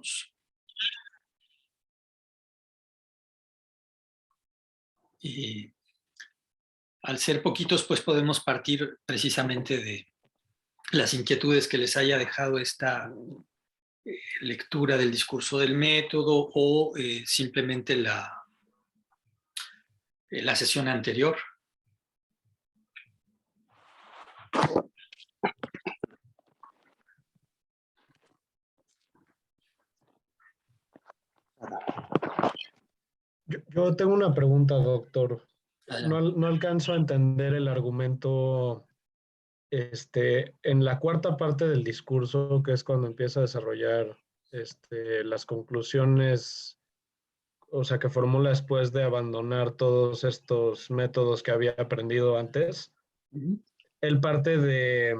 conectarnos. Y al ser poquitos, pues podemos partir precisamente de las inquietudes que les haya dejado esta lectura del discurso del método o simplemente la sesión anterior. Yo tengo una pregunta, doctor. No alcanzo a entender el argumento en la cuarta parte del discurso, que es cuando empieza a desarrollar las conclusiones, o sea, que formula después de abandonar todos estos métodos que había aprendido antes. Él parte de,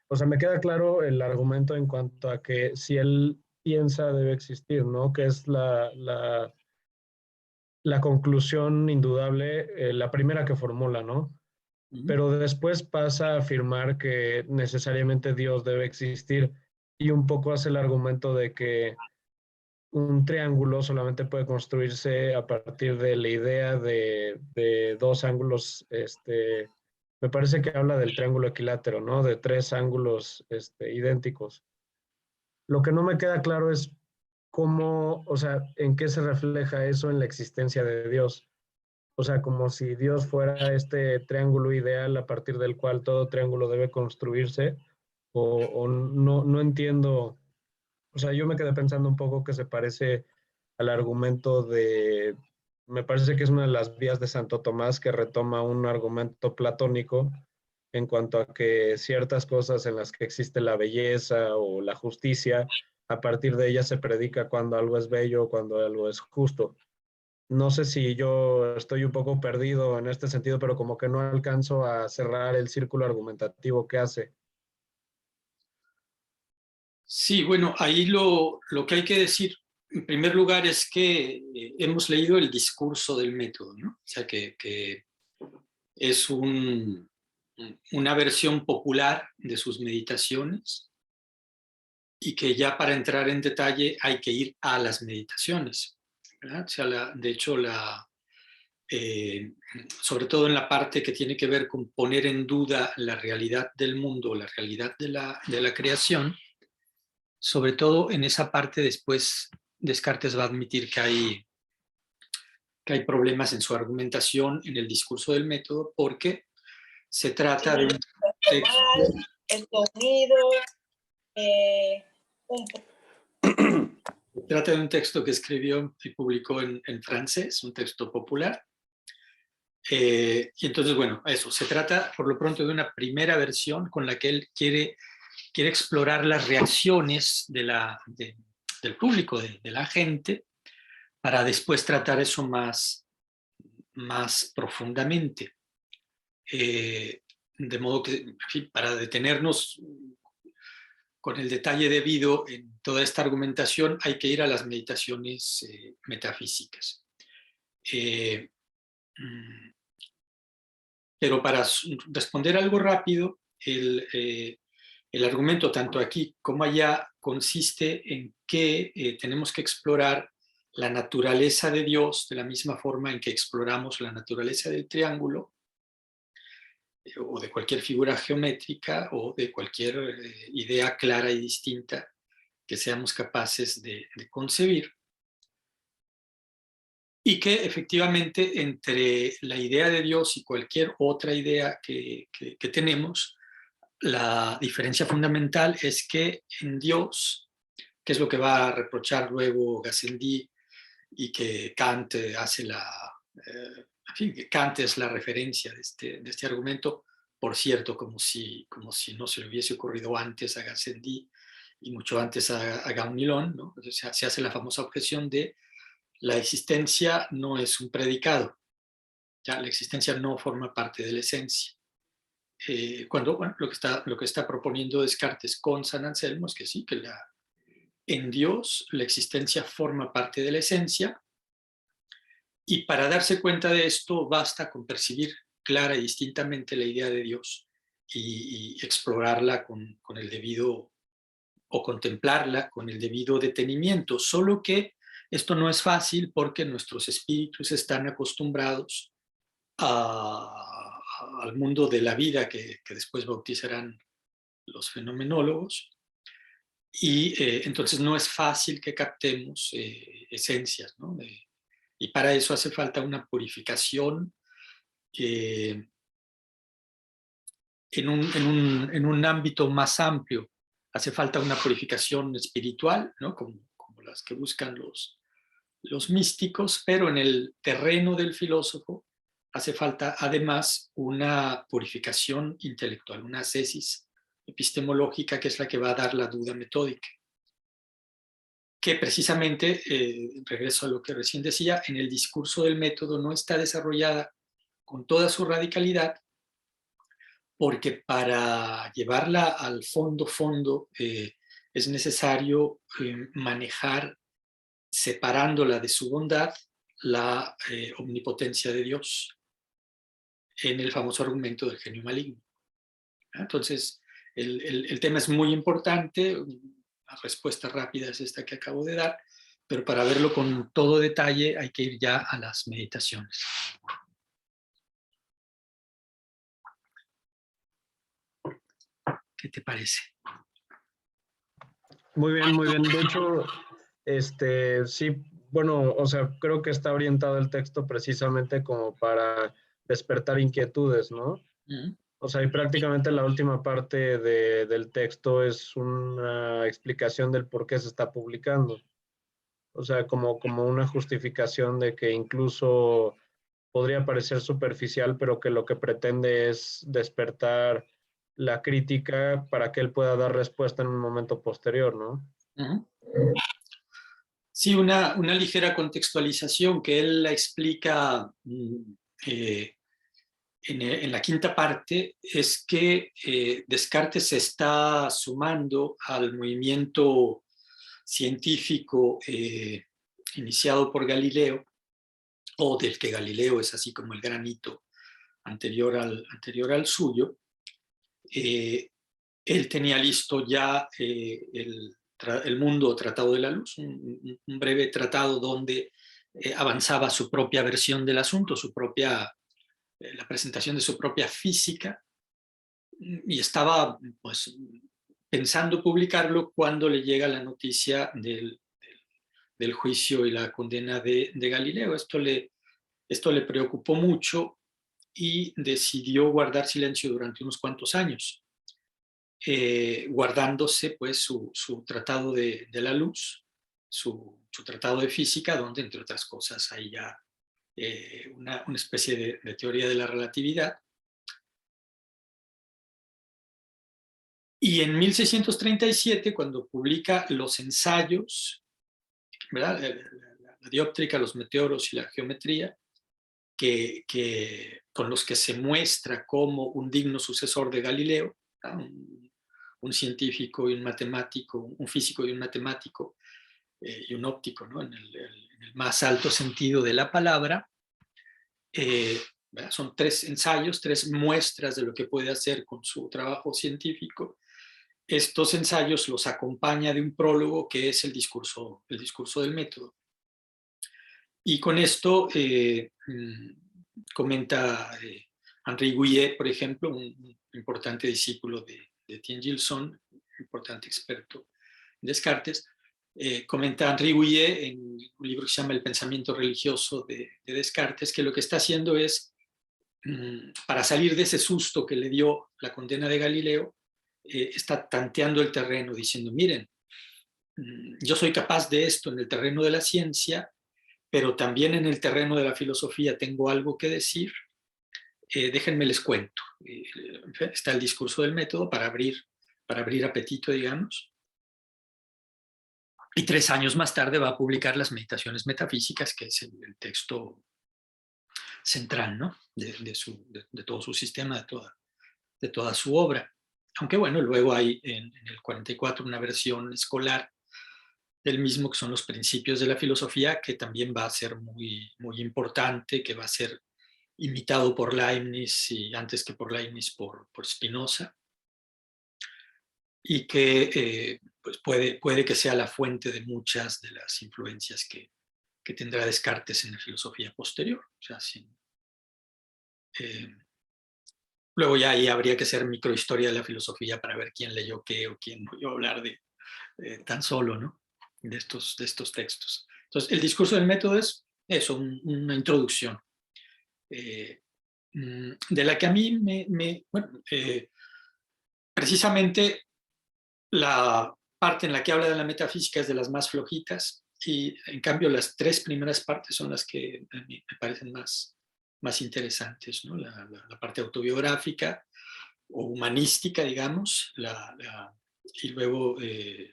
o sea, me queda claro el argumento en cuanto a que si él piensa debe existir, ¿no? Que es la conclusión indudable, la primera que formula, ¿no? Pero después pasa a afirmar que necesariamente Dios debe existir y un poco hace el argumento de que un triángulo solamente puede construirse a partir de la idea de dos ángulos, me parece que habla del triángulo equilátero, ¿no? De tres ángulos idénticos. Lo que no me queda claro es cómo, o sea, en qué se refleja eso en la existencia de Dios. O sea, como si Dios fuera este triángulo ideal a partir del cual todo triángulo debe construirse, o no entiendo. O sea, yo me quedé pensando un poco que se parece al argumento de, me parece que es una de las vías de Santo Tomás que retoma un argumento platónico en cuanto a que ciertas cosas en las que existe la belleza o la justicia, a partir de ellas se predica cuando algo es bello o cuando algo es justo. No sé si yo estoy un poco perdido en este sentido, pero como que no alcanzo a cerrar el círculo argumentativo que hace. Sí, bueno, ahí lo que hay que decir, en primer lugar, es que hemos leído el discurso del método, ¿no? O sea, que es una versión popular de sus meditaciones y que ya para entrar en detalle hay que ir a las meditaciones, ¿verdad? O sea, de hecho, sobre todo en la parte que tiene que ver con poner en duda la realidad del mundo, la realidad de la creación, sobre todo en esa parte después Descartes va a admitir que hay problemas en su argumentación, en el discurso del método, porque se trata de un texto, el sonido, se trata de un texto que escribió y publicó en francés, un texto popular. Y entonces, bueno, eso, se trata por lo pronto de una primera versión con la que él quiere explorar las reacciones del público, de la gente, para después tratar eso más profundamente. De modo que, en fin, para detenernos con el detalle debido en toda esta argumentación, hay que ir a las meditaciones metafísicas. Pero para responder algo rápido, el argumento tanto aquí como allá consiste en que tenemos que explorar la naturaleza de Dios de la misma forma en que exploramos la naturaleza del triángulo o de cualquier figura geométrica o de cualquier idea clara y distinta que seamos capaces de concebir. Y que efectivamente entre la idea de Dios y cualquier otra idea que tenemos, la diferencia fundamental es que en Dios, que es lo que va a reprochar luego Gassendi y que Kant hace en fin, que Kant es la referencia de este argumento, por cierto, como si no se le hubiese ocurrido antes a Gassendi y mucho antes a Gaunilon, ¿no? O sea, se hace la famosa objeción de la existencia no es un predicado, ya la existencia no forma parte de la esencia. Cuando bueno, lo que está proponiendo Descartes con San Anselmo es que sí, que en Dios la existencia forma parte de la esencia, y para darse cuenta de esto basta con percibir clara y distintamente la idea de Dios y explorarla con el debido o contemplarla con el debido detenimiento, solo que esto no es fácil porque nuestros espíritus están acostumbrados al mundo de la vida que después bautizarán los fenomenólogos, y entonces no es fácil que captemos esencias, ¿no? Y para eso hace falta una purificación en un ámbito más amplio. Hace falta una purificación espiritual, ¿no? Como las que buscan los místicos, pero en el terreno del filósofo hace falta además una purificación intelectual, una ascesis epistemológica, que es la que va a dar la duda metódica, que precisamente, regreso a lo que recién decía, en el discurso del método no está desarrollada con toda su radicalidad, porque para llevarla al fondo, es necesario manejar, separándola de su bondad, la omnipotencia de Dios, en el famoso argumento del genio maligno. Entonces, el tema es muy importante. La respuesta rápida es esta que acabo de dar, pero para verlo con todo detalle hay que ir ya a las meditaciones. ¿Qué te parece? Muy bien, muy bien. De hecho, sí, bueno, o sea, creo que está orientado el texto precisamente como para despertar inquietudes, ¿no? O sea, y prácticamente la última parte del texto es una explicación del por qué se está publicando. O sea, como una justificación de que incluso podría parecer superficial, pero que lo que pretende es despertar la crítica para que él pueda dar respuesta en un momento posterior, ¿no? Sí, una ligera contextualización que él la explica en la quinta parte, es que Descartes se está sumando al movimiento científico iniciado por Galileo, o del que Galileo es así como el gran hito anterior al suyo. Él tenía listo ya el mundo tratado de la luz, un breve tratado donde avanzaba su propia versión del asunto, la presentación de su propia física, y estaba pues pensando publicarlo cuando le llega la noticia del juicio y la condena de Galileo. Esto le preocupó mucho y decidió guardar silencio durante unos cuantos años, guardándose pues su tratado de la luz, su tratado de física, donde entre otras cosas hay ya una especie de teoría de la relatividad. Y en 1637, cuando publica los ensayos, ¿verdad? La dióptrica, los meteoros y la geometría, con los que se muestra como un digno sucesor de Galileo, un científico y un matemático, un físico y un matemático, y un óptico, ¿no? En el más alto sentido de la palabra. Son 3 ensayos, 3 muestras de lo que puede hacer con su trabajo científico. Estos ensayos los acompaña de un prólogo que es el discurso del método. Y con esto comenta Henri Gouillet, por ejemplo, un importante discípulo de Etienne Gilson, importante experto en Descartes. Comenta Henri Gouillet en un libro que se llama El pensamiento religioso de Descartes, que lo que está haciendo es, para salir de ese susto que le dio la condena de Galileo, está tanteando el terreno diciendo, miren, yo soy capaz de esto en el terreno de la ciencia, pero también en el terreno de la filosofía tengo algo que decir. Déjenme les cuento. Está el discurso del método para abrir apetito, digamos. Y 3 años más tarde va a publicar las Meditaciones Metafísicas, que es el texto central, ¿no? de todo su sistema, de toda su obra. Aunque bueno, luego hay en el 44 una versión escolar del mismo, que son los principios de la filosofía, que también va a ser muy, muy importante, que va a ser imitado por Leibniz, y antes que por Leibniz por Spinoza, y que pues puede que sea la fuente de muchas de las influencias que tendrá Descartes en la filosofía posterior. O sea, luego ya ahí habría que hacer microhistoria de la filosofía para ver quién leyó qué o quién oyó hablar de tan solo, ¿no? De estos textos. Entonces, el discurso del método es eso, una introducción, de la que a mí bueno, precisamente la parte en la que habla de la metafísica es de las más flojitas, y en cambio las tres primeras partes son las que a mí me parecen más interesantes, ¿no? La parte autobiográfica o humanística, digamos, y luego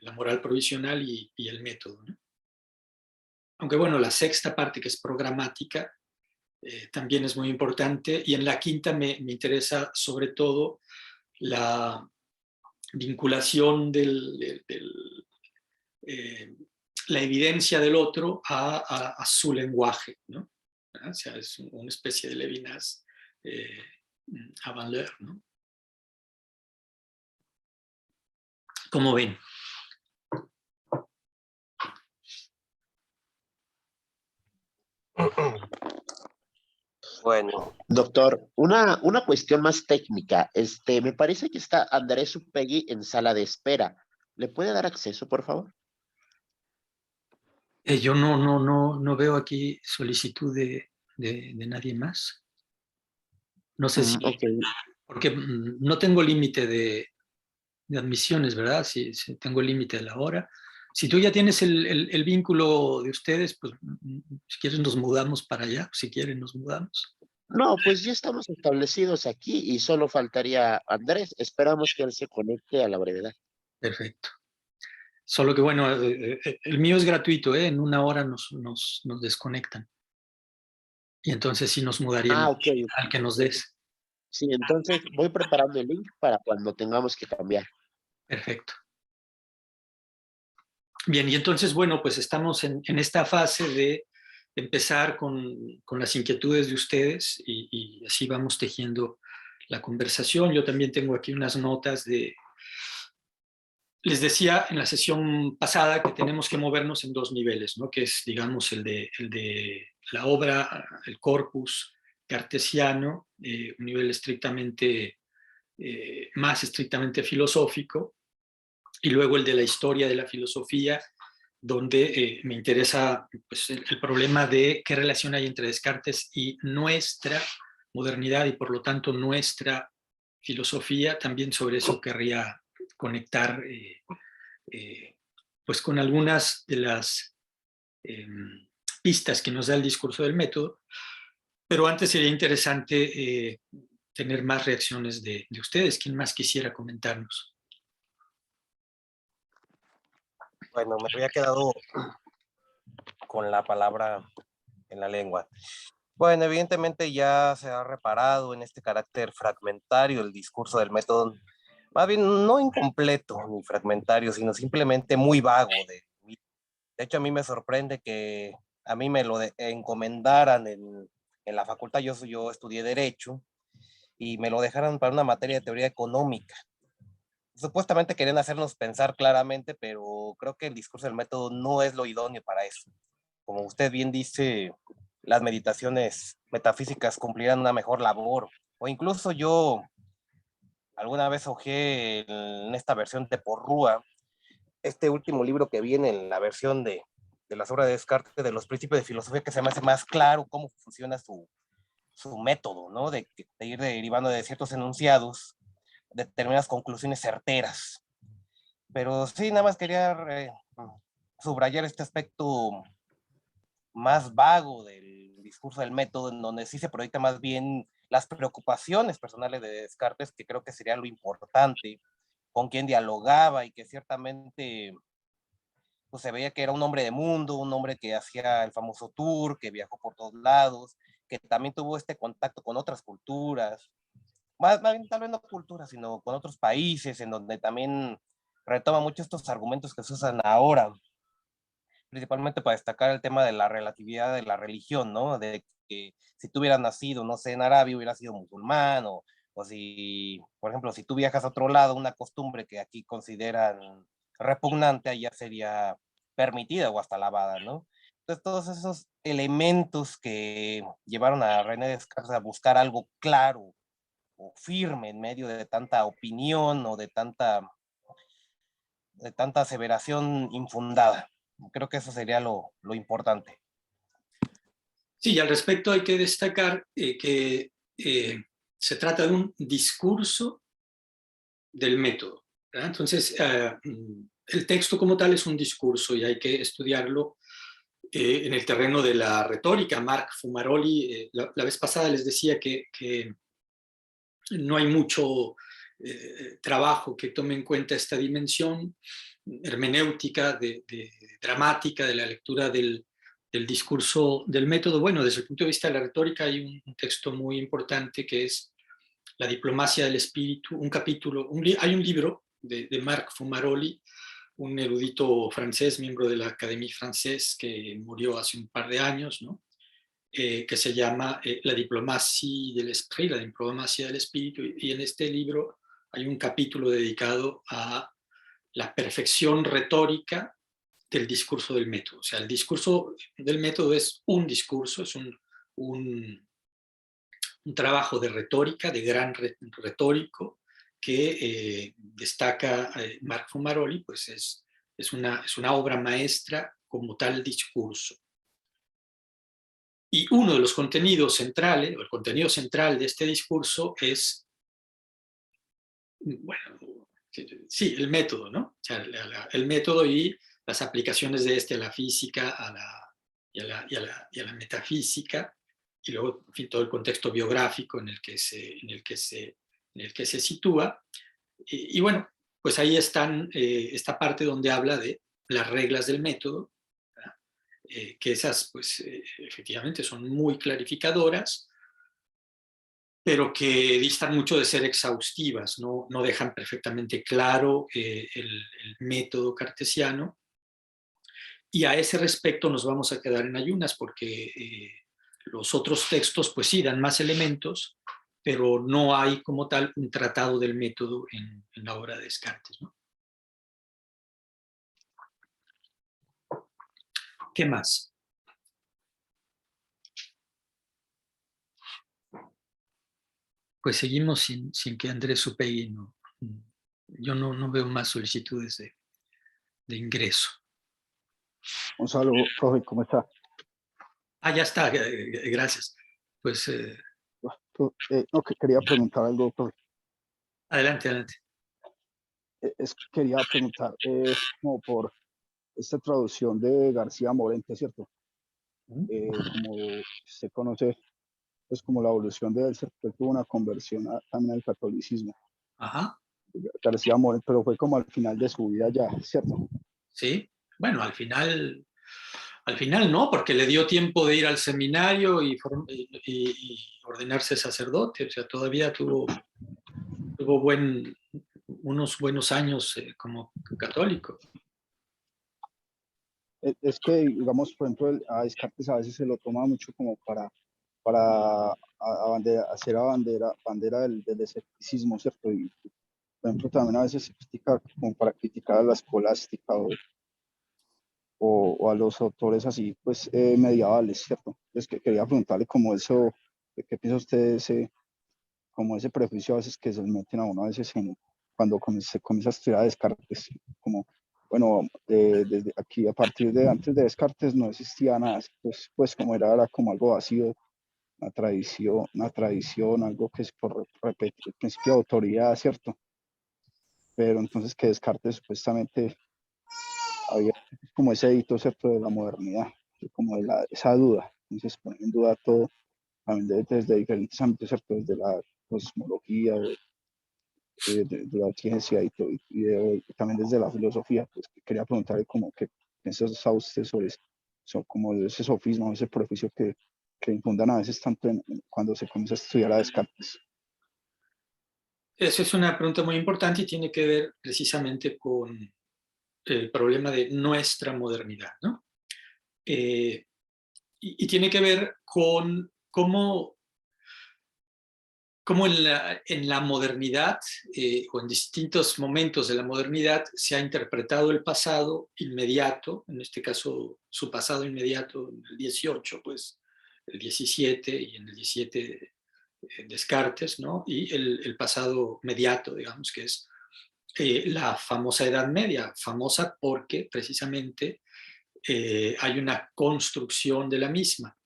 la moral provisional y el método, ¿no? Aunque bueno, la sexta parte, que es programática, también es muy importante, y en la quinta me interesa sobre todo la vinculación la evidencia del otro a su lenguaje, ¿no? O sea, es una especie de Levinas a Van Leer, ¿no? ¿Cómo ven? Bueno, doctor, una cuestión más técnica. Me parece que está Andrés Upegui en sala de espera. ¿Le puede dar acceso, por favor? Yo no veo aquí solicitud de nadie más. No sé si, Ok. porque no tengo límite de admisiones, ¿verdad? Si tengo el límite de la hora. Si tú ya tienes el vínculo de ustedes, pues si quieres nos mudamos para allá, si quieren nos mudamos. No, pues ya estamos establecidos aquí y solo faltaría Andrés. Esperamos que él se conecte a la brevedad. Perfecto. Solo que bueno, el mío es gratuito, ¿eh? En una hora nos desconectan. Y entonces sí nos Ah, mudaríamos ok. al que nos des. Sí, entonces voy preparando el link para cuando tengamos que cambiar. Perfecto. Bien, y entonces, bueno, pues estamos en esta fase de empezar con las inquietudes de ustedes, y así vamos tejiendo la conversación. Yo también tengo aquí unas notas les decía en la sesión pasada que tenemos que movernos en dos niveles, ¿no? Que es, digamos, el de la obra, el corpus cartesiano, un nivel estrictamente, más estrictamente filosófico, y luego el de la historia de la filosofía, donde me interesa, pues, el problema de qué relación hay entre Descartes y nuestra modernidad, y por lo tanto nuestra filosofía. También sobre eso querría conectar, pues con algunas de las eh, pistas que nos da el discurso del método, pero antes sería interesante tener más reacciones de ustedes. ¿Quién más quisiera comentarnos? Bueno, me había quedado con la palabra en la lengua. Bueno, evidentemente ya se ha reparado en este carácter fragmentario el discurso del método, más bien no incompleto ni fragmentario, sino simplemente muy vago. De hecho, a mí me sorprende que a mí me lo encomendaran en la facultad. Yo estudié Derecho y me lo dejaran para una materia de teoría económica. Supuestamente querían hacernos pensar claramente, pero creo que el discurso del método no es lo idóneo para eso. Como usted bien dice, las meditaciones metafísicas cumplirán una mejor labor. O incluso yo alguna vez hojeé en esta versión de Porrúa, este último libro que viene en la versión de las obras de Descartes, de los principios de filosofía, que se me hace más claro cómo funciona su método, ¿no? De ir derivando de ciertos enunciados determinadas conclusiones certeras. Pero sí, nada más quería subrayar este aspecto más vago del discurso del método, en donde sí se proyecta más bien las preocupaciones personales de Descartes, que creo que sería lo importante, con quien dialogaba, y que ciertamente pues, se veía que era un hombre de mundo, un hombre que hacía el famoso tour, que viajó por todos lados, que también tuvo este contacto con otras culturas, más bien tal vez no culturas, sino con otros países, en donde también retoma mucho estos argumentos que se usan ahora, principalmente para destacar el tema de la relatividad de la religión, ¿no? De que si tú hubieras nacido, no sé, en Arabia, hubieras sido musulmán, o si, por ejemplo, si tú viajas a otro lado, una costumbre que aquí consideran repugnante, allá sería permitida o hasta alabada, ¿no? Entonces, todos esos elementos que llevaron a René Descartes a buscar algo claro o firme en medio de tanta opinión o de tanta aseveración infundada. Creo que eso sería lo importante. Sí, y al respecto hay que destacar que se trata de un discurso del método, ¿verdad? Entonces, el texto como tal es un discurso y hay que estudiarlo en el terreno de la retórica. Marc Fumaroli, la vez pasada les decía que no hay mucho trabajo que tome en cuenta esta dimensión hermenéutica, dramática, de la lectura del discurso del método. Bueno, desde el punto de vista de la retórica hay un texto muy importante que es La diplomacia del espíritu, un capítulo, hay un libro de Marc Fumaroli, un erudito francés, miembro de la Académie Française, que murió hace un par de años, ¿no? Que se llama La diplomacia del espíritu, la diplomacia del espíritu, y en este libro hay un capítulo dedicado a la perfección retórica del discurso del método. O sea, el discurso del método es un discurso, es un trabajo de retórica, de gran retórico, que destaca Marc Fumaroli, pues es una obra maestra como tal discurso. Y uno de los contenidos centrales, o el contenido central de este discurso es, bueno, sí, el método, ¿no? O sea, el método y las aplicaciones de este a la física, y a la metafísica, y luego, en fin, todo el contexto biográfico en el que se sitúa. Y bueno, pues ahí están esta parte donde habla de las reglas del método, que esas, pues, efectivamente son muy clarificadoras, pero que distan mucho de ser exhaustivas, no dejan perfectamente claro el método cartesiano. Y a ese respecto nos vamos a quedar en ayunas, porque los otros textos, pues sí, dan más elementos, pero no hay como tal un tratado del método en la obra de Descartes, ¿no? ¿Qué más? Pues seguimos sin que Andrés Upegui yo no veo más solicitudes de ingreso. Un saludo, profe, ¿cómo está? Ya está, gracias. Pues No, que quería preguntar algo, profe. adelante. Quería preguntar, como por esta traducción de García Morente, ¿cierto? Como se conoce, pues como la evolución de él, ¿cierto? Él tuvo una conversión también al catolicismo. Ajá. García Morente, pero fue como al final de su vida ya, ¿cierto? Sí, bueno, al final no, porque le dio tiempo de ir al seminario y ordenarse sacerdote, o sea, todavía tuvo unos buenos años como católico. Es que, digamos, por ejemplo, a Descartes a veces se lo toma mucho como para hacer bandera del escepticismo, ¿cierto? Y, por ejemplo, también a veces se critica como para criticar a la escolástica o a los autores así, pues, medievales, ¿cierto? Es que quería preguntarle como eso, ¿qué piensa usted de como ese prejuicio a veces que se meten a uno a veces cuando se comienza a estudiar a Descartes, como, bueno, desde aquí, a partir de antes de Descartes no existía nada, pues como era como algo vacío, una tradición, algo que es por repetir el principio de autoridad, ¿cierto? Pero entonces que Descartes supuestamente había como ese hito, ¿cierto?, de la modernidad, como esa duda. Entonces ponen en duda todo, también desde diferentes ámbitos, ¿cierto?, desde la cosmología, de la ciencia y también desde la filosofía. Pues quería preguntarle como qué piensa usted sobre eso, como ese sofisma, ese prejuicio que infundan a veces tanto cuando se comienza a estudiar a Descartes. Esa es una pregunta muy importante y tiene que ver precisamente con el problema de nuestra modernidad, ¿no? Y tiene que ver con cómo cómo en la modernidad o en distintos momentos de la modernidad se ha interpretado el pasado inmediato, en este caso su pasado inmediato en el 18, pues el 17 y en el 17 Descartes, ¿no? Y el pasado mediato, digamos, que es la famosa Edad Media, famosa porque precisamente hay una construcción de la misma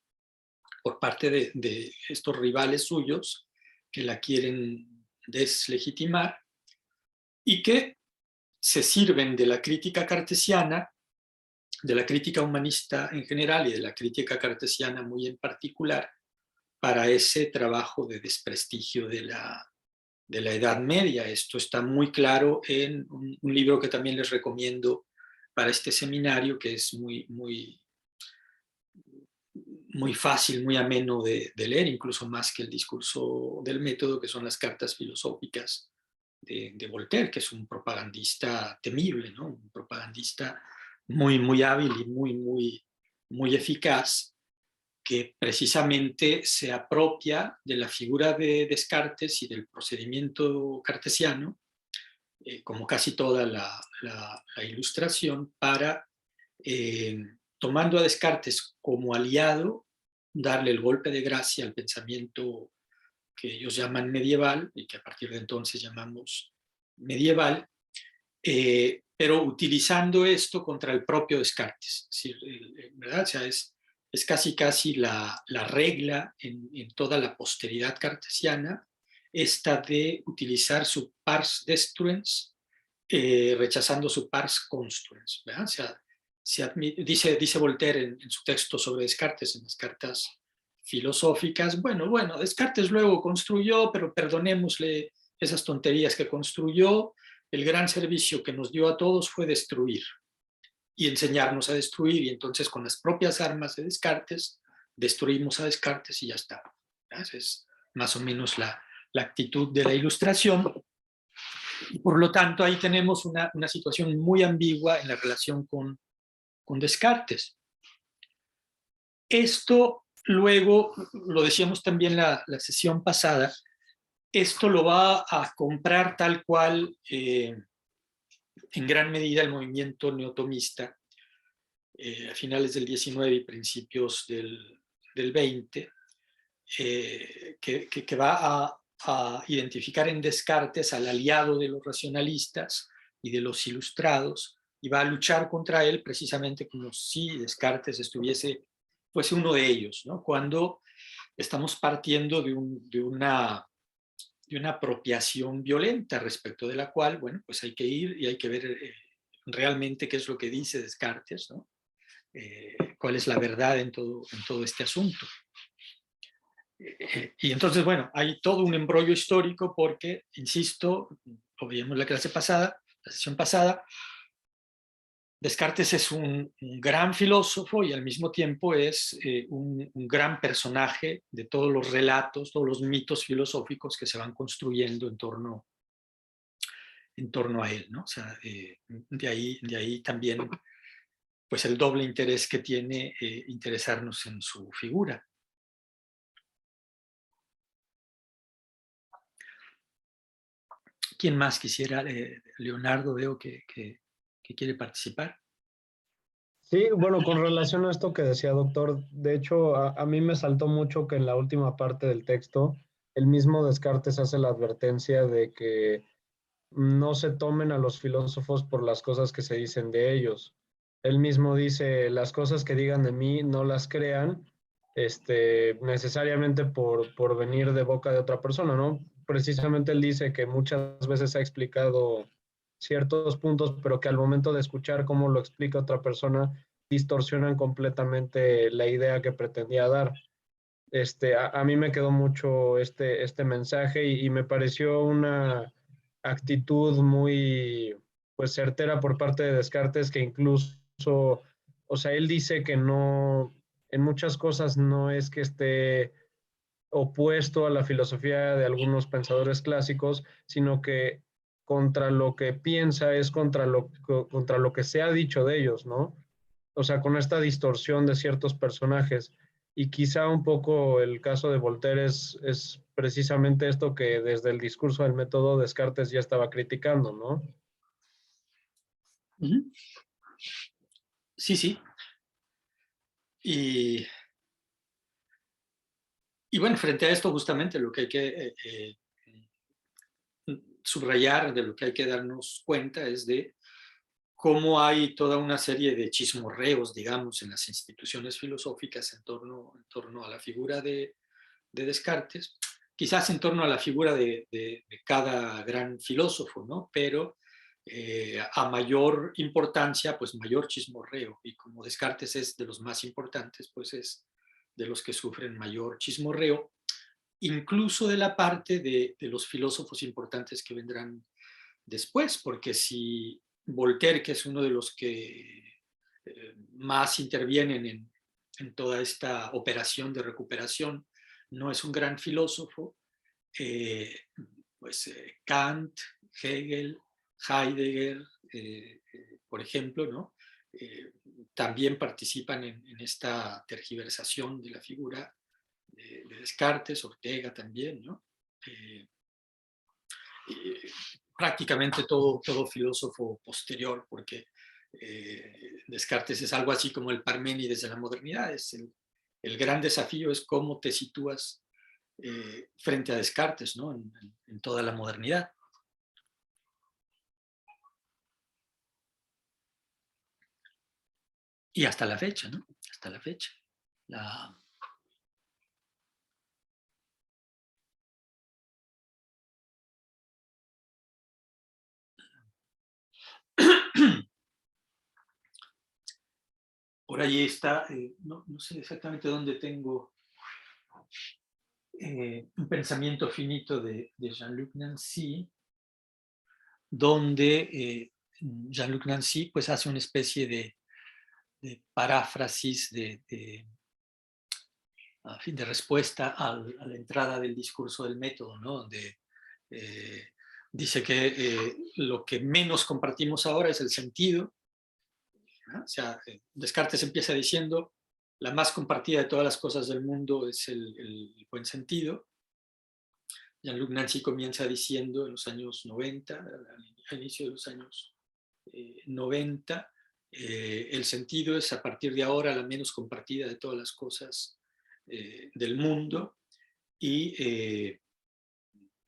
por parte de estos rivales suyos que la quieren deslegitimar y que se sirven de la crítica cartesiana, de la crítica humanista en general y de la crítica cartesiana muy en particular, para ese trabajo de desprestigio de la Edad Media. Esto está muy claro en un libro que también les recomiendo para este seminario, que es muy fácil, muy ameno de leer, incluso más que el discurso del método, que son las cartas filosóficas de Voltaire, que es un propagandista temible, ¿no? Un propagandista muy hábil y muy eficaz, que precisamente se apropia de la figura de Descartes y del procedimiento cartesiano, como casi toda la Ilustración, para, tomando a Descartes como aliado, darle el golpe de gracia al pensamiento que ellos llaman medieval y que a partir de entonces llamamos medieval, pero utilizando esto contra el propio Descartes. Es decir, ¿verdad? O sea, es casi la regla en toda la posteridad cartesiana, esta de utilizar su pars destruens, rechazando su pars construens, ¿verdad? O sea, dice Voltaire en su texto sobre Descartes, en las cartas filosóficas, bueno, Descartes luego construyó, pero perdonémosle esas tonterías que construyó. El gran servicio que nos dio a todos fue destruir y enseñarnos a destruir, y entonces con las propias armas de Descartes destruimos a Descartes y ya está. Esa es más o menos la actitud de la Ilustración, y por lo tanto ahí tenemos una situación muy ambigua en la relación con Descartes. Esto luego, lo decíamos también la sesión pasada, esto lo va a comprar tal cual en gran medida el movimiento neotomista a finales del 19 y principios del 20, que va a identificar en Descartes al aliado de los racionalistas y de los ilustrados, y va a luchar contra él precisamente como si Descartes fuese uno de ellos, ¿no? Cuando estamos partiendo de una apropiación violenta respecto de la cual, bueno, pues hay que ir y hay que ver realmente qué es lo que dice Descartes, ¿no? Cuál es la verdad en todo este asunto. Y entonces, bueno, hay todo un embrollo histórico porque, insisto, como vimos la sesión pasada, Descartes es un gran filósofo y al mismo tiempo es un gran personaje de todos los relatos, todos los mitos filosóficos que se van construyendo en torno a él, ¿no? O sea, de ahí también pues el doble interés que tiene interesarnos en su figura. ¿Quién más quisiera? Leonardo, veo que quiere participar. Sí, bueno, con relación a esto que decía doctor, de hecho a mí me saltó mucho que en la última parte del texto el mismo Descartes hace la advertencia de que no se tomen a los filósofos por las cosas que se dicen de ellos. Él mismo dice, las cosas que digan de mí no las crean necesariamente por venir de boca de otra persona, ¿no? Precisamente él dice que muchas veces ha explicado ciertos puntos, pero que al momento de escuchar cómo lo explica otra persona, distorsionan completamente la idea que pretendía dar. A mí me quedó mucho este mensaje y me pareció una actitud muy pues certera por parte de Descartes, que incluso, o sea, él dice que no, en muchas cosas no es que esté opuesto a la filosofía de algunos pensadores clásicos, sino que contra lo que piensa es contra lo que se ha dicho de ellos, ¿no? O sea, con esta distorsión de ciertos personajes. Y quizá un poco el caso de Voltaire es precisamente esto que desde el discurso del método Descartes ya estaba criticando, ¿no? Sí, sí. Y bueno, frente a esto justamente lo que hay que subrayar, de lo que hay que darnos cuenta es de cómo hay toda una serie de chismorreos, digamos, en las instituciones filosóficas en torno a la figura de Descartes, quizás en torno a la figura de cada gran filósofo, ¿no? Pero a mayor importancia, pues mayor chismorreo. Y como Descartes es de los más importantes, pues es de los que sufren mayor chismorreo, incluso de la parte de los filósofos importantes que vendrán después, porque si Voltaire, que es uno de los que más intervienen en toda esta operación de recuperación, no es un gran filósofo, pues Kant, Hegel, Heidegger, por ejemplo, ¿no? También participan en esta tergiversación de la figura de Descartes, Ortega también, ¿no? Prácticamente todo filósofo posterior, porque Descartes es algo así como el Parménides de la modernidad. El gran desafío es cómo te sitúas frente a Descartes, ¿no? En toda la modernidad. Y hasta la fecha, ¿no? Hasta la fecha. Por ahí está, no sé exactamente dónde tengo un pensamiento finito de Jean-Luc Nancy, donde Jean-Luc Nancy pues hace una especie de paráfrasis de respuesta a la entrada del discurso del método, ¿no? Donde dice que lo que menos compartimos ahora es el sentido, ¿no? O sea, Descartes empieza diciendo la más compartida de todas las cosas del mundo es el buen sentido. Jean-Luc Nancy comienza diciendo en los años 90, al inicio de los años 90, el sentido es a partir de ahora la menos compartida de todas las cosas del mundo, y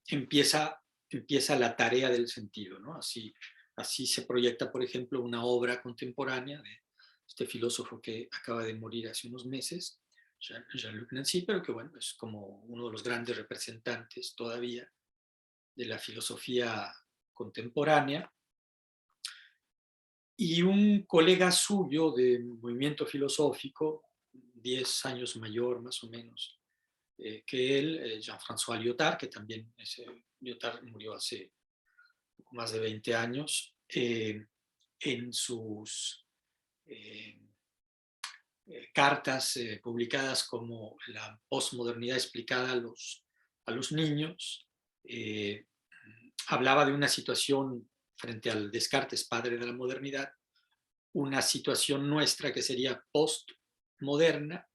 empieza la tarea del sentido, ¿no? Así se proyecta, por ejemplo, una obra contemporánea de este filósofo que acaba de morir hace unos meses, Jean-Luc Nancy, pero que bueno, es como uno de los grandes representantes todavía de la filosofía contemporánea. Y un colega suyo de movimiento filosófico, 10 años mayor más o menos que él, Jean-François Lyotard, que también Lyotard murió hace poco más de 20 años, en sus cartas publicadas como La posmodernidad explicada a los niños, hablaba de una situación frente al Descartes, padre de la modernidad, una situación nuestra que sería postmoderna,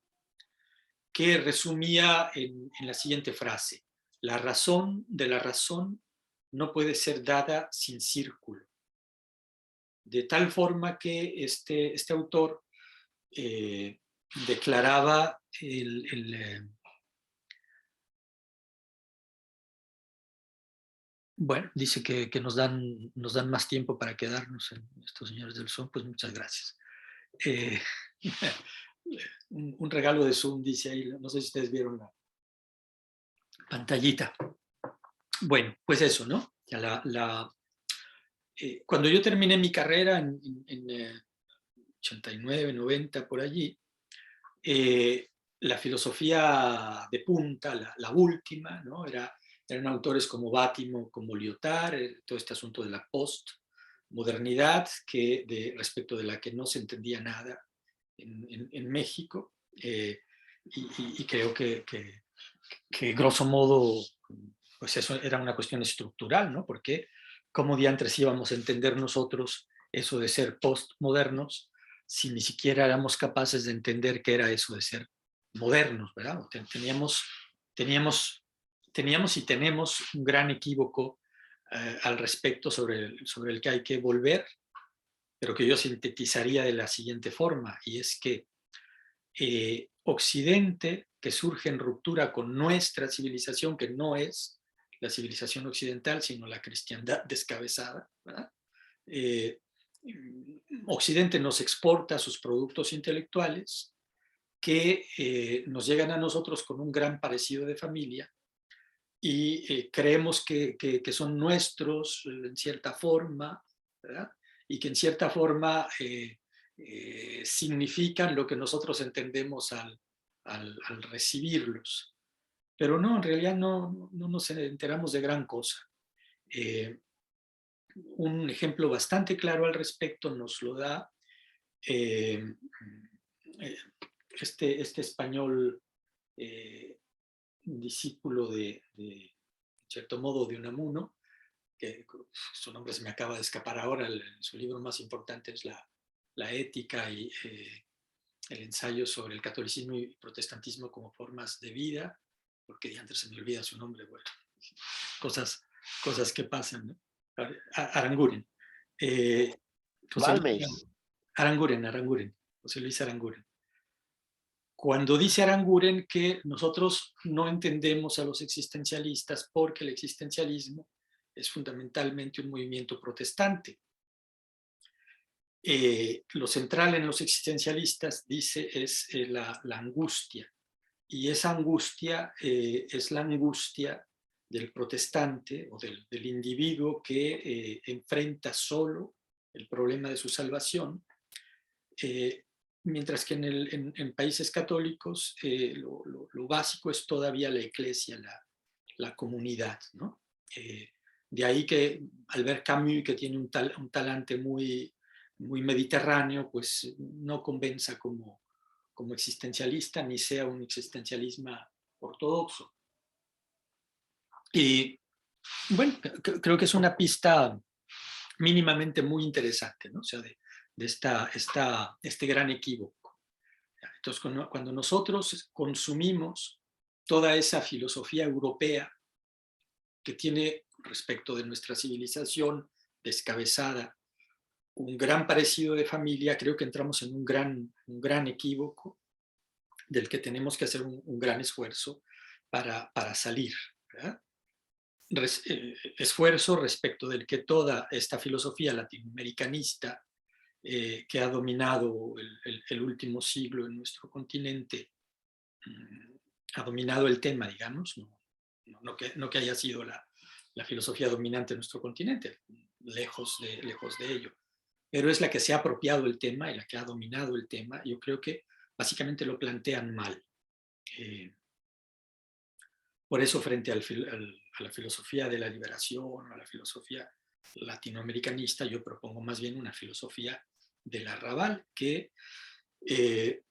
que resumía en la siguiente frase: la razón de la razón no puede ser dada sin círculo. De tal forma que este autor declaraba bueno, dice que nos dan más tiempo para quedarnos en estos señores del Zoom, pues muchas gracias. Un regalo de Zoom, dice ahí, no sé si ustedes vieron la pantallita. Bueno, pues eso, ¿no? Cuando yo terminé mi carrera en 89, 90, por allí, la filosofía de punta, la última, ¿no? Eran autores como Bátimo, como Lyotard, todo este asunto de la postmodernidad, respecto de la que no se entendía nada en México, y creo que grosso modo, pues eso era una cuestión estructural, ¿no? Porque ¿cómo diantres íbamos a entender nosotros eso de ser postmodernos si ni siquiera éramos capaces de entender qué era eso de ser modernos, ¿verdad? Teníamos y tenemos un gran equívoco al respecto sobre el que hay que volver, pero que yo sintetizaría de la siguiente forma, y es que Occidente, que surge en ruptura con nuestra civilización, que no es la civilización occidental, sino la cristiandad descabezada, ¿verdad? Occidente nos exporta sus productos intelectuales que nos llegan a nosotros con un gran parecido de familia y creemos que son nuestros en cierta forma, ¿verdad? Y que en cierta forma significan lo que nosotros entendemos al recibirlos. Pero no, en realidad no nos enteramos de gran cosa. Un ejemplo bastante claro al respecto nos lo da este español discípulo en cierto modo, de Unamuno, que su nombre se me acaba de escapar ahora. Su libro más importante es La ética y el ensayo sobre el catolicismo y protestantismo como formas de vida, porque antes se me olvida su nombre, bueno, cosas que pasan, ¿no? Aranguren. Balmes. Aranguren, José Luis Aranguren. Cuando dice Aranguren que nosotros no entendemos a los existencialistas porque el existencialismo es fundamentalmente un movimiento protestante. Lo central en los existencialistas, dice, es la angustia. Y esa angustia es la angustia del protestante o del individuo que enfrenta solo el problema de su salvación, mientras que en países católicos lo básico es todavía la iglesia, la comunidad, ¿no? De ahí que Albert Camus, que tiene un talante muy mediterráneo, pues no convenza como existencialista, ni sea un existencialismo ortodoxo. Y bueno, creo que es una pista mínimamente muy interesante, ¿no? O sea, de este gran equívoco. Entonces, cuando nosotros consumimos toda esa filosofía europea que tiene respecto de nuestra civilización descabezada un gran parecido de familia, creo que entramos en un gran equívoco del que tenemos que hacer un gran esfuerzo para salir, ¿verdad? Esfuerzo respecto del que toda esta filosofía latinoamericanista que ha dominado el último siglo en nuestro continente, ha dominado el tema, digamos, no que haya sido la filosofía dominante en nuestro continente, lejos de ello, pero es la que se ha apropiado el tema y la que ha dominado el tema. Yo creo que básicamente lo plantean mal. Por eso, frente a la filosofía de la liberación, a la filosofía latinoamericanista, yo propongo más bien una filosofía del arrabal, que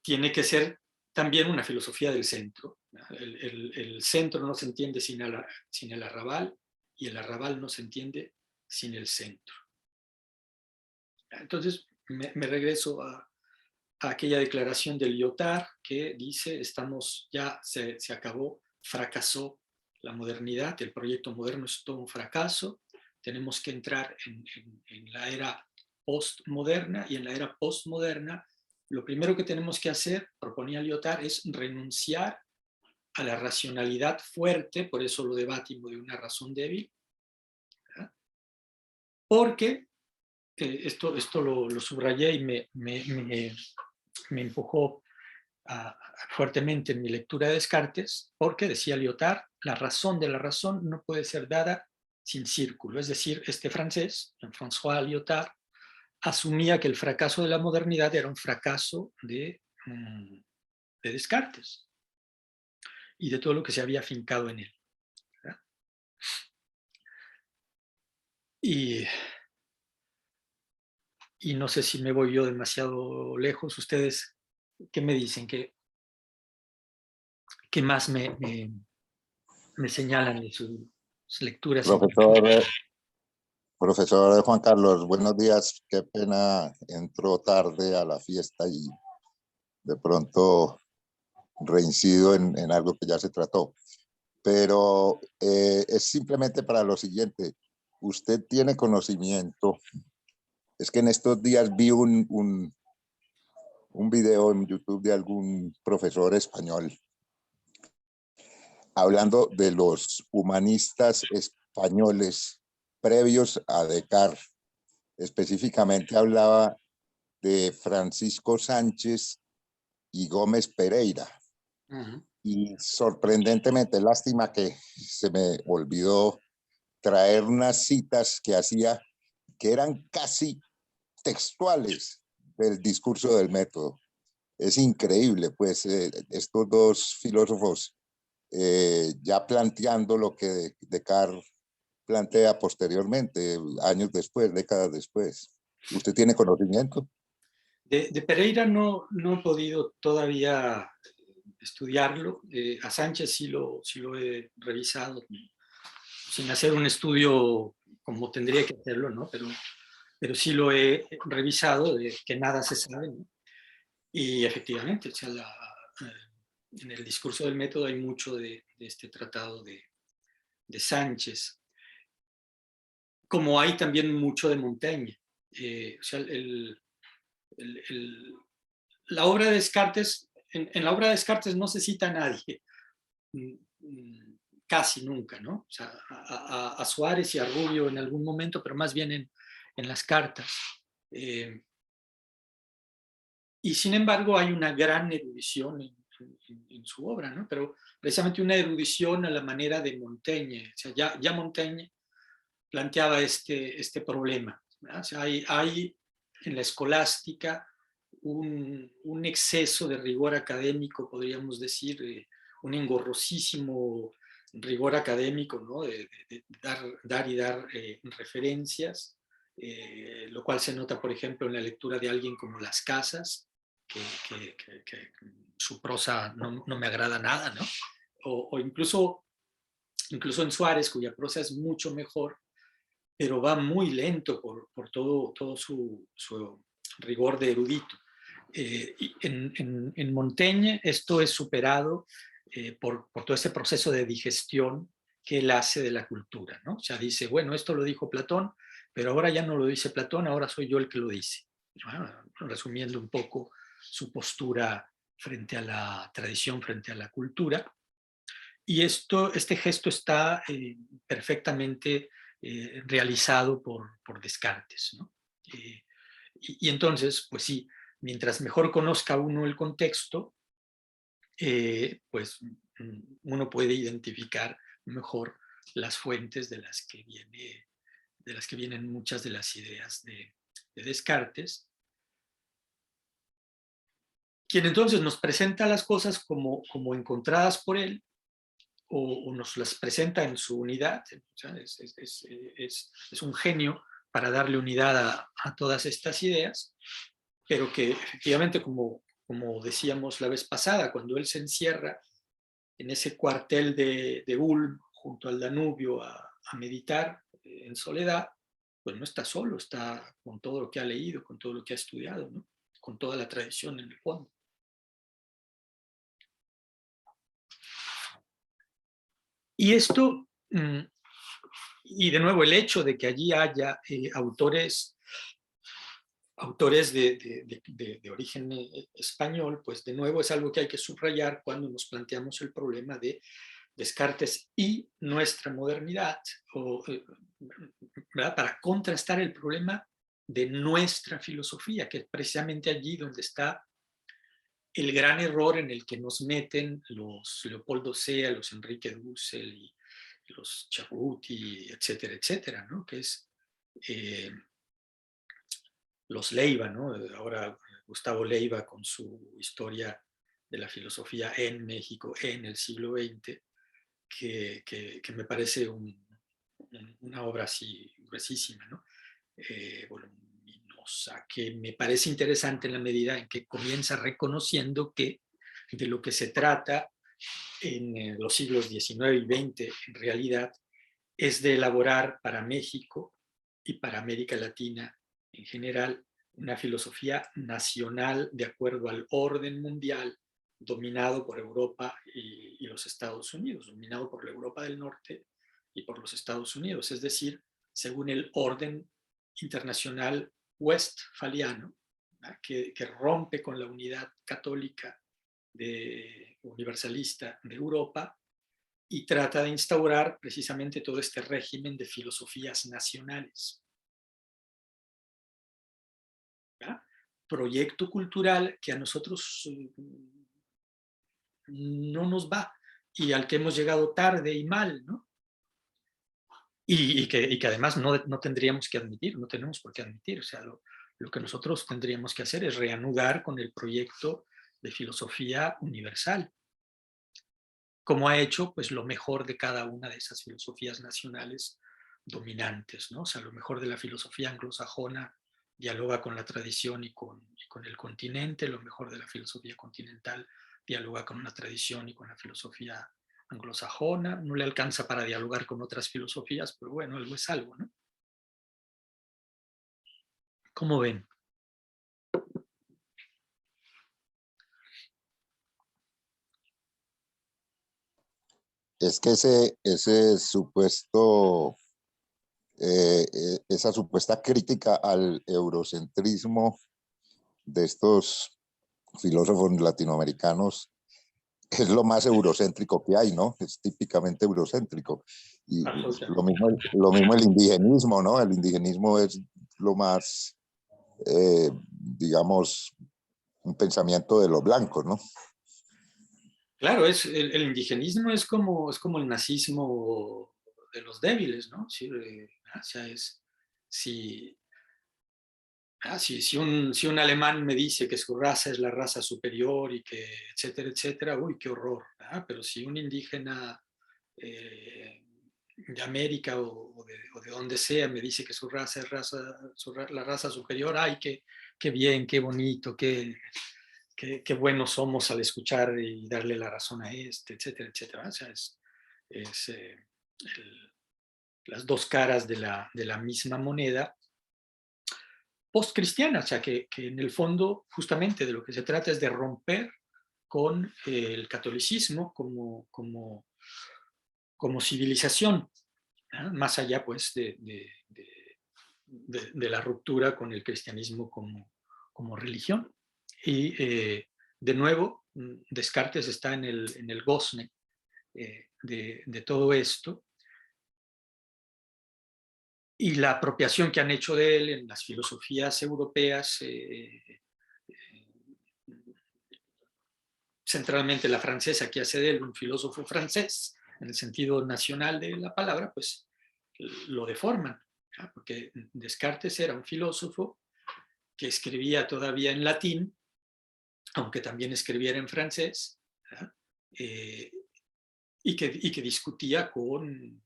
tiene que ser también una filosofía del centro. El centro no se entiende sin el arrabal, y el arrabal no se entiende sin el centro. Entonces, me regreso a aquella declaración de Lyotard que dice, se acabó, fracasó la modernidad, el proyecto moderno es todo un fracaso, tenemos que entrar en la era postmoderna, y en la era postmoderna lo primero que tenemos que hacer, proponía Lyotard, es renunciar a la racionalidad fuerte, por eso lo debatimos de una razón débil, ¿verdad? Porque esto lo subrayé y me empujó fuertemente en mi lectura de Descartes, porque decía Lyotard, la razón de la razón no puede ser dada sin círculo. Es decir, este francés, Jean-François Lyotard, asumía que el fracaso de la modernidad era un fracaso de Descartes y de todo lo que se había afincado en él, ¿verdad? Y no sé si me voy yo demasiado lejos. ¿Ustedes qué me dicen? ¿Qué más me señalan de sus lecturas? Profesor Juan Carlos, buenos días. Qué pena, entró tarde a la fiesta y de pronto reincido en algo que ya se trató. Pero es simplemente para lo siguiente. Usted tiene conocimiento. Es que en estos días vi un video en YouTube de algún profesor español hablando de los humanistas españoles previos a Descartes. Específicamente hablaba de Francisco Sánchez y Gómez Pereira. Y sorprendentemente, lástima que se me olvidó traer unas citas que hacía que eran casi textuales del discurso del método. Es increíble, pues, estos dos filósofos ya planteando lo que Descartes plantea posteriormente, años después, décadas después. ¿Usted tiene conocimiento? De Pereira no he podido todavía estudiarlo. A Sánchez sí lo he revisado, sin hacer un estudio como tendría que hacerlo, ¿no? Pero sí lo he revisado, de que nada se sabe, ¿no? Y efectivamente, o sea, en el discurso del método hay mucho de este tratado de Sánchez, como hay también mucho de Montaigne. O sea, la obra de Descartes, en la obra de Descartes no se cita a nadie, casi nunca, ¿no? O sea, a Suárez y a Rubio en algún momento, pero más bien en las cartas. Y sin embargo hay una gran erudición en su obra, ¿no? Pero precisamente una erudición a la manera de Montaigne. O sea, ya Montaigne planteaba este problema, ¿verdad? O sea, hay en la escolástica un exceso de rigor académico, podríamos decir, un engorrosísimo rigor académico, ¿no? De dar referencias, lo cual se nota, por ejemplo, en la lectura de alguien como Las Casas, que su prosa no me agrada nada, ¿no? O incluso en Suárez, cuya prosa es mucho mejor, pero va muy lento por todo su rigor de erudito. En Montaigne esto es superado por todo ese proceso de digestión que él hace de la cultura, ¿no? O sea, dice, bueno, esto lo dijo Platón, pero ahora ya no lo dice Platón, ahora soy yo el que lo dice. Bueno, resumiendo un poco su postura frente a la tradición, frente a la cultura. Y este gesto está perfectamente realizado por Descartes, ¿no? Y entonces, pues sí, mientras mejor conozca uno el contexto, pues uno puede identificar mejor las fuentes de las que vienen muchas de las ideas de Descartes, quien entonces nos presenta las cosas como encontradas por él, o nos las presenta en su unidad. O sea, es un genio para darle unidad a todas estas ideas, pero que efectivamente, como decíamos la vez pasada, cuando él se encierra en ese cuartel de Ulm, junto al Danubio, a meditar en soledad, pues no está solo, está con todo lo que ha leído, con todo lo que ha estudiado, ¿no? Con toda la tradición en el fondo. Y esto, y de nuevo el hecho de que allí haya autores de origen español, pues de nuevo es algo que hay que subrayar cuando nos planteamos el problema de Descartes y nuestra modernidad, ¿verdad? Para contrastar el problema de nuestra filosofía, que es precisamente allí donde está el gran error en el que nos meten los Leopoldo Sea, los Enrique Dussel y los Cerruti, etcétera, etcétera, ¿no? Que es los Leiva, ¿no? Ahora Gustavo Leiva con su historia de la filosofía en México en el siglo XX, que me parece una obra así gruesísima, ¿no? Voluminosa, que me parece interesante en la medida en que comienza reconociendo que de lo que se trata en los siglos XIX y XX, en realidad, es de elaborar para México y para América Latina en general una filosofía nacional de acuerdo al orden mundial dominado por Europa y los Estados Unidos, dominado por la Europa del Norte y por los Estados Unidos, es decir, según el orden internacional westfaliano, que rompe con la unidad católica universalista de Europa y trata de instaurar precisamente todo este régimen de filosofías nacionales. ¿Ya? Proyecto cultural que a nosotros no nos va y al que hemos llegado tarde y mal, ¿no? Y que además no tendríamos que admitir, no tenemos por qué admitir. O sea, lo que nosotros tendríamos que hacer es reanudar con el proyecto de filosofía universal, como ha hecho pues lo mejor de cada una de esas filosofías nacionales dominantes, ¿no? O sea, lo mejor de la filosofía anglosajona dialoga con la tradición y con el continente, lo mejor de la filosofía continental dialoga con la tradición y con la filosofía anglosajona, no le alcanza para dialogar con otras filosofías, pero bueno, algo es algo, ¿no? ¿Cómo ven? Es que ese supuesto, esa supuesta crítica al eurocentrismo de estos filósofos latinoamericanos es lo más eurocéntrico que hay, ¿no? Es típicamente eurocéntrico. Y lo mismo el indigenismo, ¿no? El indigenismo es lo más, digamos, un pensamiento de los blancos, ¿no? Claro, el indigenismo es como el nazismo de los débiles, ¿no? Sí, o sea, si un alemán me dice que su raza es la raza superior y que etcétera, etcétera, uy, qué horror, ¿verdad? Pero si un indígena de América o de donde sea me dice que su raza es la raza superior, ay, qué bien, qué bonito, qué buenos somos al escuchar y darle la razón a etcétera, etcétera. O sea, es las dos caras de la misma moneda postcristiana, o sea, que en el fondo justamente de lo que se trata es de romper con el catolicismo como civilización, ¿eh? Más allá pues de la ruptura con el cristianismo como religión. Y de nuevo, Descartes está en el gozne de todo esto, y la apropiación que han hecho de él en las filosofías europeas, centralmente la francesa, que hace de él un filósofo francés, en el sentido nacional de la palabra, pues lo deforman, ¿no? Porque Descartes era un filósofo que escribía todavía en latín, aunque también escribiera en francés, y que discutía con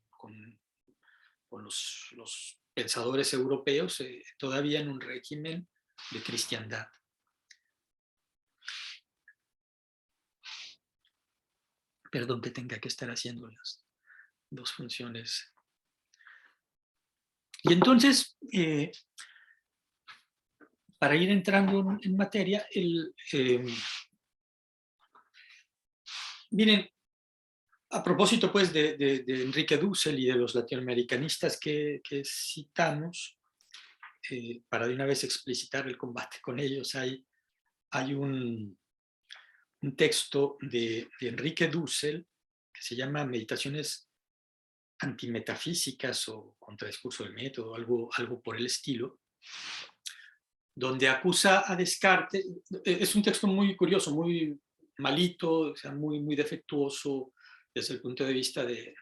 los pensadores europeos todavía en un régimen de cristiandad. Perdón que tenga que estar haciendo las dos funciones. Y entonces, para ir entrando en materia, miren, a propósito pues de Enrique Dussel y de los latinoamericanistas que citamos, para de una vez explicitar el combate con ellos, hay un texto de Enrique Dussel que se llama Meditaciones antimetafísicas o contradiscurso del método, algo por el estilo, donde acusa a Descartes. Es un texto muy curioso, muy malito, o sea, muy defectuoso desde el punto de vista del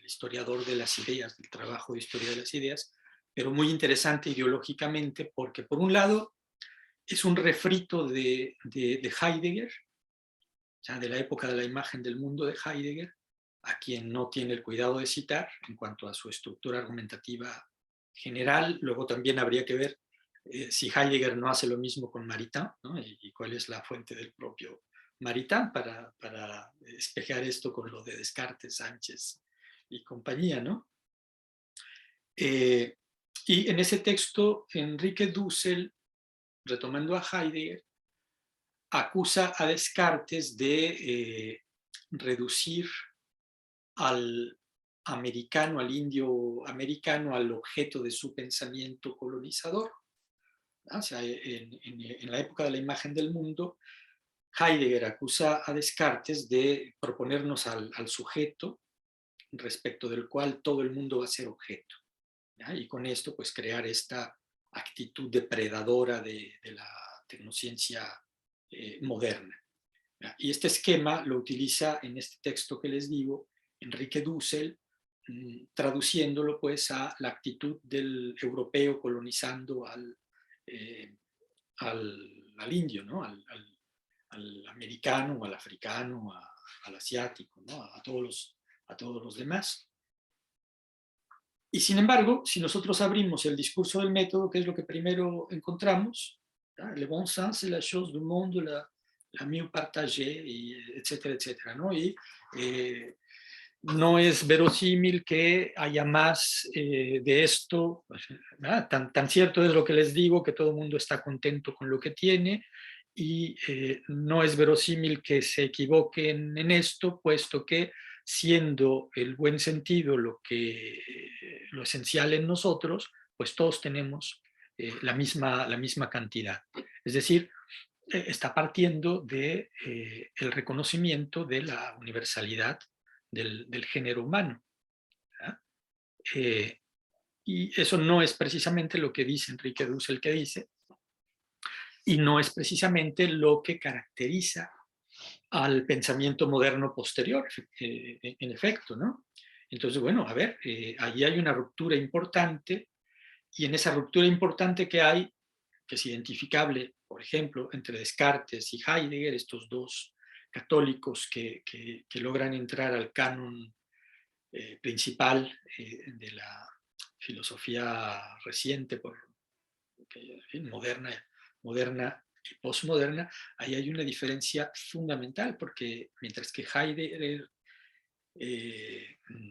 historiador de las ideas, del trabajo de historia de las ideas, pero muy interesante ideológicamente porque, por un lado, es un refrito de Heidegger, o sea, de la época de la imagen del mundo de Heidegger, a quien no tiene el cuidado de citar en cuanto a su estructura argumentativa general. Luego también habría que ver si Heidegger no hace lo mismo con Maritain, ¿no? Y cuál es la fuente del propio Maritain para espejar esto con lo de Descartes, Sánchez y compañía, ¿no? Y en ese texto, Enrique Dussel, retomando a Heidegger, acusa a Descartes de reducir al americano, al indio americano, al objeto de su pensamiento colonizador. O sea, en la época de la imagen del mundo, Heidegger acusa a Descartes de proponernos al sujeto respecto del cual todo el mundo va a ser objeto, ¿ya? Y con esto pues crear esta actitud depredadora de la tecnociencia moderna, ¿ya? Y este esquema lo utiliza en este texto que les digo Enrique Dussel, traduciéndolo pues a la actitud del europeo colonizando al indio, ¿no? Al americano, al africano, al asiático, ¿no? a todos los demás. Y sin embargo, si nosotros abrimos el discurso del método, que es lo que primero encontramos, ¿ya? Le bon sens, la chose du monde, la mieux partagée, y etcétera, etcétera, ¿no? Y no es verosímil que haya más de esto, tan cierto es lo que les digo, que todo el mundo está contento con lo que tiene, y no es verosímil que se equivoquen en esto, puesto que siendo el buen sentido lo esencial en nosotros, pues todos tenemos la misma cantidad. Es decir, está partiendo de el reconocimiento de la universalidad del género humano. Y eso no es precisamente lo que dice Enrique Dussel que dice, y no es precisamente lo que caracteriza al pensamiento moderno posterior, en efecto, ¿no? Entonces, bueno, a ver, allí hay una ruptura importante, y en esa ruptura importante que hay, que es identificable, por ejemplo, entre Descartes y Heidegger, estos dos católicos que logran entrar al canon principal de la filosofía reciente, en fin, moderna y postmoderna, ahí hay una diferencia fundamental, porque mientras que Heidegger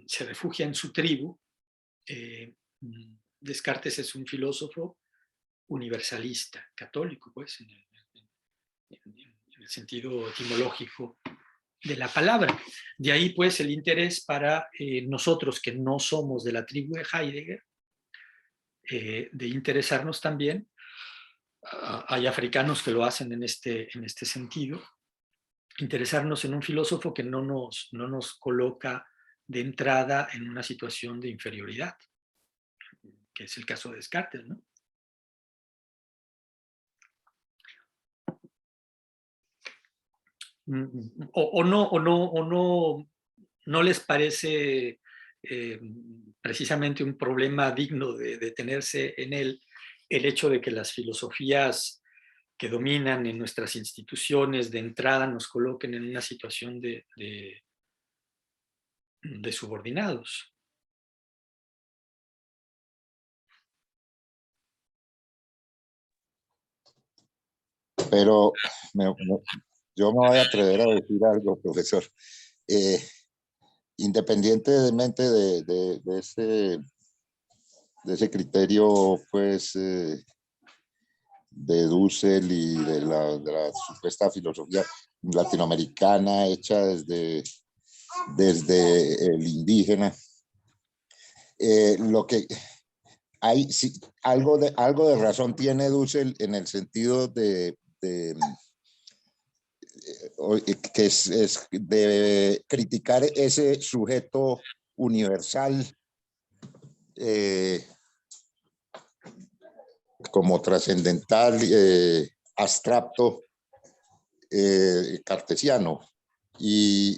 se refugia en su tribu, Descartes es un filósofo universalista, católico, pues, en el sentido etimológico de la palabra. De ahí, pues, el interés para nosotros que no somos de la tribu de Heidegger, de interesarnos también. Hay africanos que lo hacen en este sentido, interesarnos en un filósofo que no nos coloca de entrada en una situación de inferioridad, que es el caso de Descartes, ¿no? No les parece precisamente un problema digno de detenerse en él, el hecho de que las filosofías que dominan en nuestras instituciones de entrada nos coloquen en una situación de subordinados. Pero yo me voy a atrever a decir algo, profesor. Independientemente de ese criterio, pues, de Dussel y de la supuesta filosofía latinoamericana hecha desde el indígena, lo que hay, sí, algo de razón tiene Dussel en el sentido de que es de criticar ese sujeto universal como trascendental, abstracto, cartesiano. Y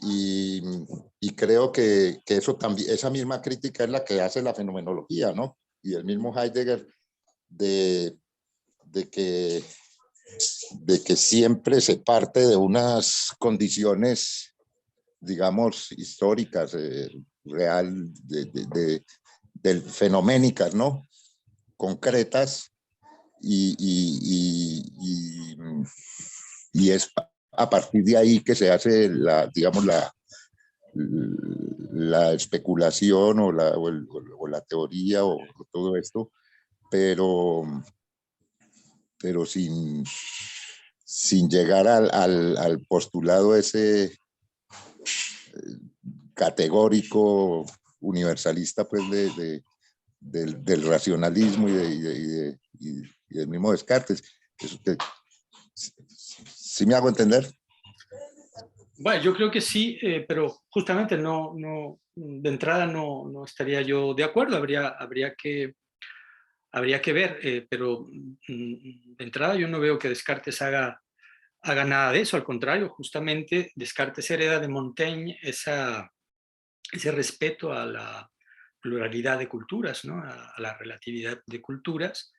creo que eso también, esa misma crítica es la que hace la fenomenología, ¿no? Y el mismo Heidegger de que siempre se parte de unas condiciones, digamos, históricas, real, fenoménicas, ¿no? Concretas, y es a partir de ahí que se hace digamos, la especulación o la teoría o todo esto, pero sin sin llegar al postulado ese categórico universalista pues del racionalismo y del mismo Descartes. ¿Sí me hago entender? Bueno, yo creo que sí, pero justamente de entrada no estaría yo de acuerdo, habría que ver, pero de entrada yo no veo que Descartes haga nada de eso, al contrario, justamente Descartes hereda de Montaigne ese respeto a la pluralidad de culturas, ¿no? a la relatividad de culturas,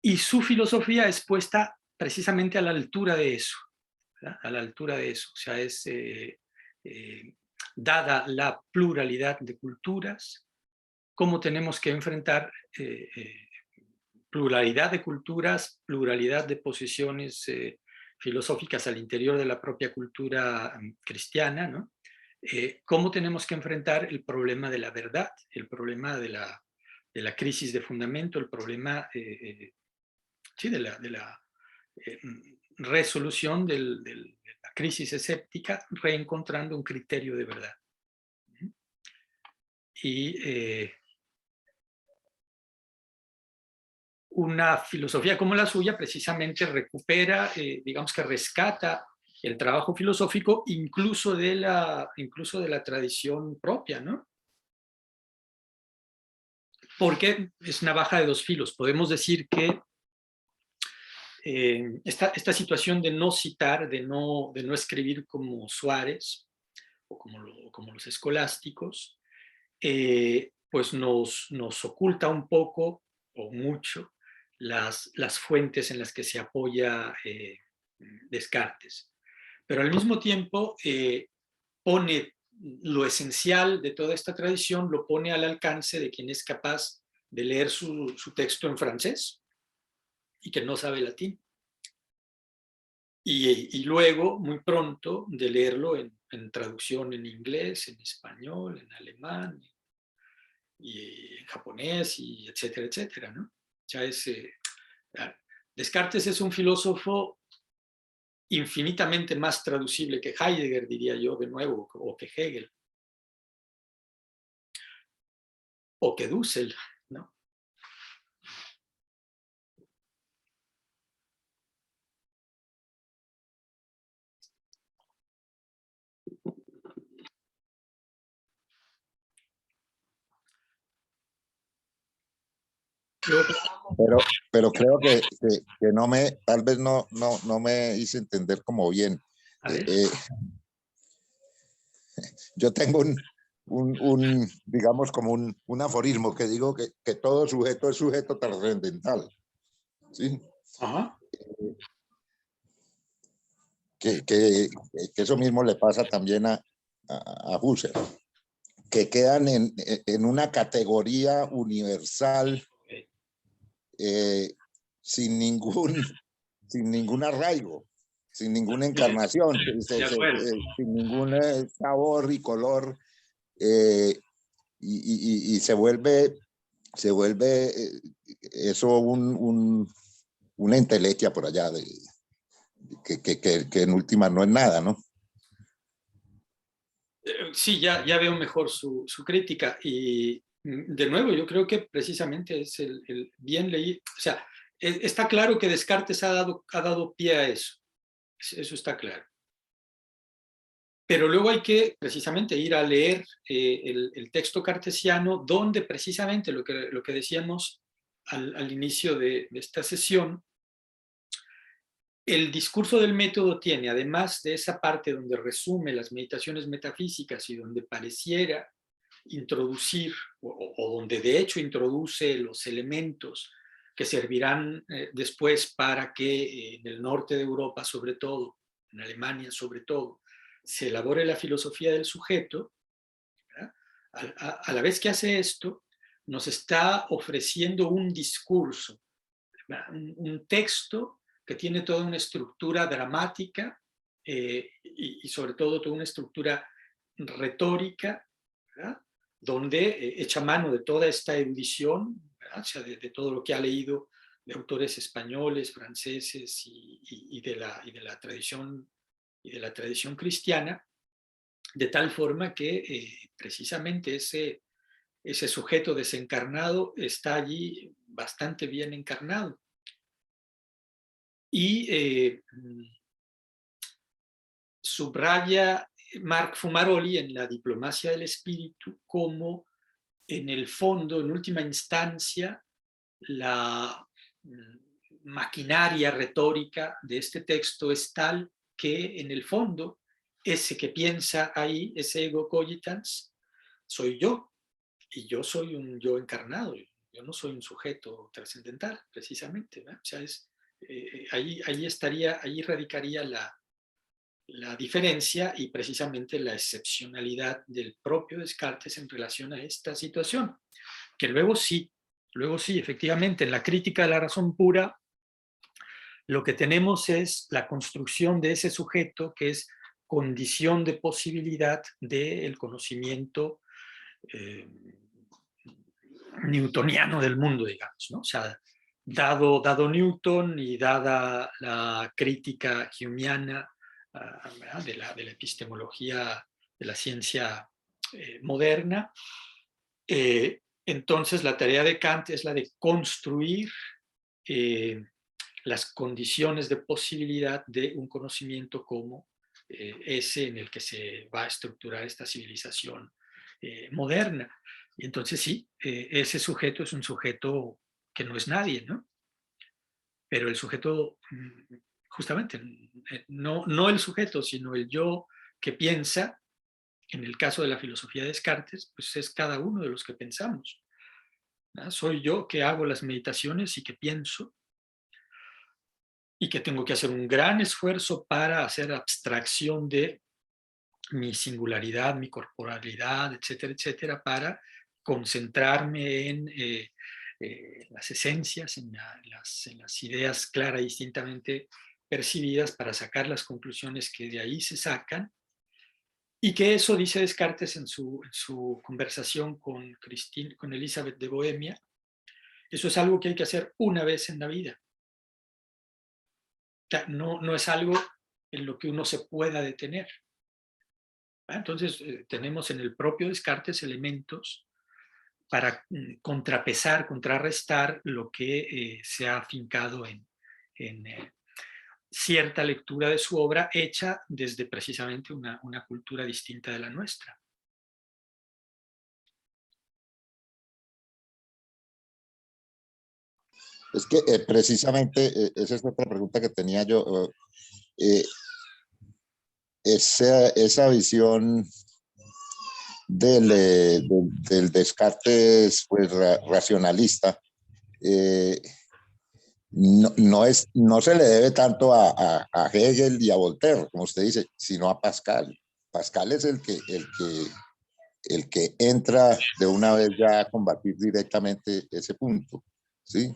y su filosofía es puesta precisamente a la altura de eso, ¿verdad? A la altura de eso, o sea, es dada la pluralidad de culturas, cómo tenemos que enfrentar pluralidad de culturas, pluralidad de posiciones filosóficas al interior de la propia cultura cristiana, ¿no? Cómo tenemos que enfrentar el problema de la verdad, el problema de la crisis de fundamento, el problema sí, de la resolución de la crisis escéptica, reencontrando un criterio de verdad. Y una filosofía como la suya precisamente recupera, digamos que rescata el trabajo filosófico incluso de la tradición propia, ¿no? Porque es una navaja de dos filos. Podemos decir que esta situación de no citar, de no escribir como Suárez o como los escolásticos, pues nos oculta un poco o mucho las fuentes en las que se apoya Descartes. Pero al mismo tiempo pone lo esencial de toda esta tradición, lo pone al alcance de quien es capaz de leer su texto en francés y que no sabe latín. Y luego, muy pronto, de leerlo en traducción en inglés, en español, en alemán, y en japonés, y etcétera, etcétera, ¿no? O sea, Descartes es un filósofo infinitamente más traducible que Heidegger, diría yo, de nuevo, o que Hegel, o que Dussel, ¿no? Pero creo que tal vez no me hice entender como bien. Yo tengo digamos, como un aforismo que digo que todo sujeto es sujeto trascendental. ¿Sí? Ajá. Que eso mismo le pasa también a Husserl, que quedan en una categoría universal sin ningún arraigo, sin ninguna encarnación, sin ningún sabor y color, y se vuelve eso una entelequia por allá, que en última no es nada, ¿no? Sí, ya veo mejor su crítica, y de nuevo yo creo que precisamente es el bien leído, o sea, está claro que Descartes ha dado pie a eso está claro. Pero luego hay que precisamente ir a leer el texto cartesiano, donde precisamente lo que decíamos al inicio de esta sesión, el discurso del método tiene, además de esa parte donde resume las meditaciones metafísicas y donde pareciera introducir, o donde de hecho introduce los elementos que servirán después para que en el norte de Europa, sobre todo, en Alemania sobre todo, se elabore la filosofía del sujeto. A la vez que hace esto, nos está ofreciendo un discurso, un texto que tiene toda una estructura dramática y sobre todo toda una estructura retórica, ¿verdad? Donde echa mano de toda esta erudición, ¿verdad? O sea, de todo lo que ha leído autores españoles, franceses y de la tradición cristiana, de tal forma que precisamente ese sujeto desencarnado está allí bastante bien encarnado. Y subraya Marc Fumaroli en La diplomacia del espíritu como, en el fondo, en última instancia, la maquinaria retórica de este texto es tal que, en el fondo, ese que piensa ahí, ese ego cogitans, soy yo, y yo soy un yo encarnado, yo no soy un sujeto trascendental, precisamente, ¿no? O sea, ahí radicaría la diferencia y precisamente la excepcionalidad del propio Descartes en relación a esta situación, que luego sí, efectivamente, en la crítica de la razón pura, lo que tenemos es la construcción de ese sujeto que es condición de posibilidad del conocimiento newtoniano del mundo, digamos, ¿no? O sea, dado Newton y dada la crítica humeana de la epistemología de la ciencia moderna, entonces la tarea de Kant es la de construir las condiciones de posibilidad de un conocimiento como ese en el que se va a estructurar esta civilización moderna. Y entonces sí, ese sujeto es un sujeto que no es nadie, ¿no? Pero el sujeto, justamente, no el sujeto, sino el yo que piensa, en el caso de la filosofía de Descartes, pues es cada uno de los que pensamos, ¿no? Soy yo que hago las meditaciones y que pienso, y que tengo que hacer un gran esfuerzo para hacer abstracción de mi singularidad, mi corporalidad, etcétera, etcétera, para concentrarme en las esencias, en las ideas claras y distintamente percibidas, para sacar las conclusiones que de ahí se sacan, y que eso, dice Descartes en su conversación con Elizabeth de Bohemia, eso es algo que hay que hacer una vez en la vida. O sea, no es algo en lo que uno se pueda detener. Entonces, tenemos en el propio Descartes elementos para contrapesar, contrarrestar lo que se ha afincado en cierta lectura de su obra, hecha desde precisamente una cultura distinta de la nuestra. Es que precisamente esa es otra pregunta que tenía yo. Esa visión del Descartes pues, racionalista no se le debe tanto a Hegel y a Voltaire, como usted dice, sino a Pascal. Pascal es el que entra de una vez ya a combatir directamente ese punto, ¿sí?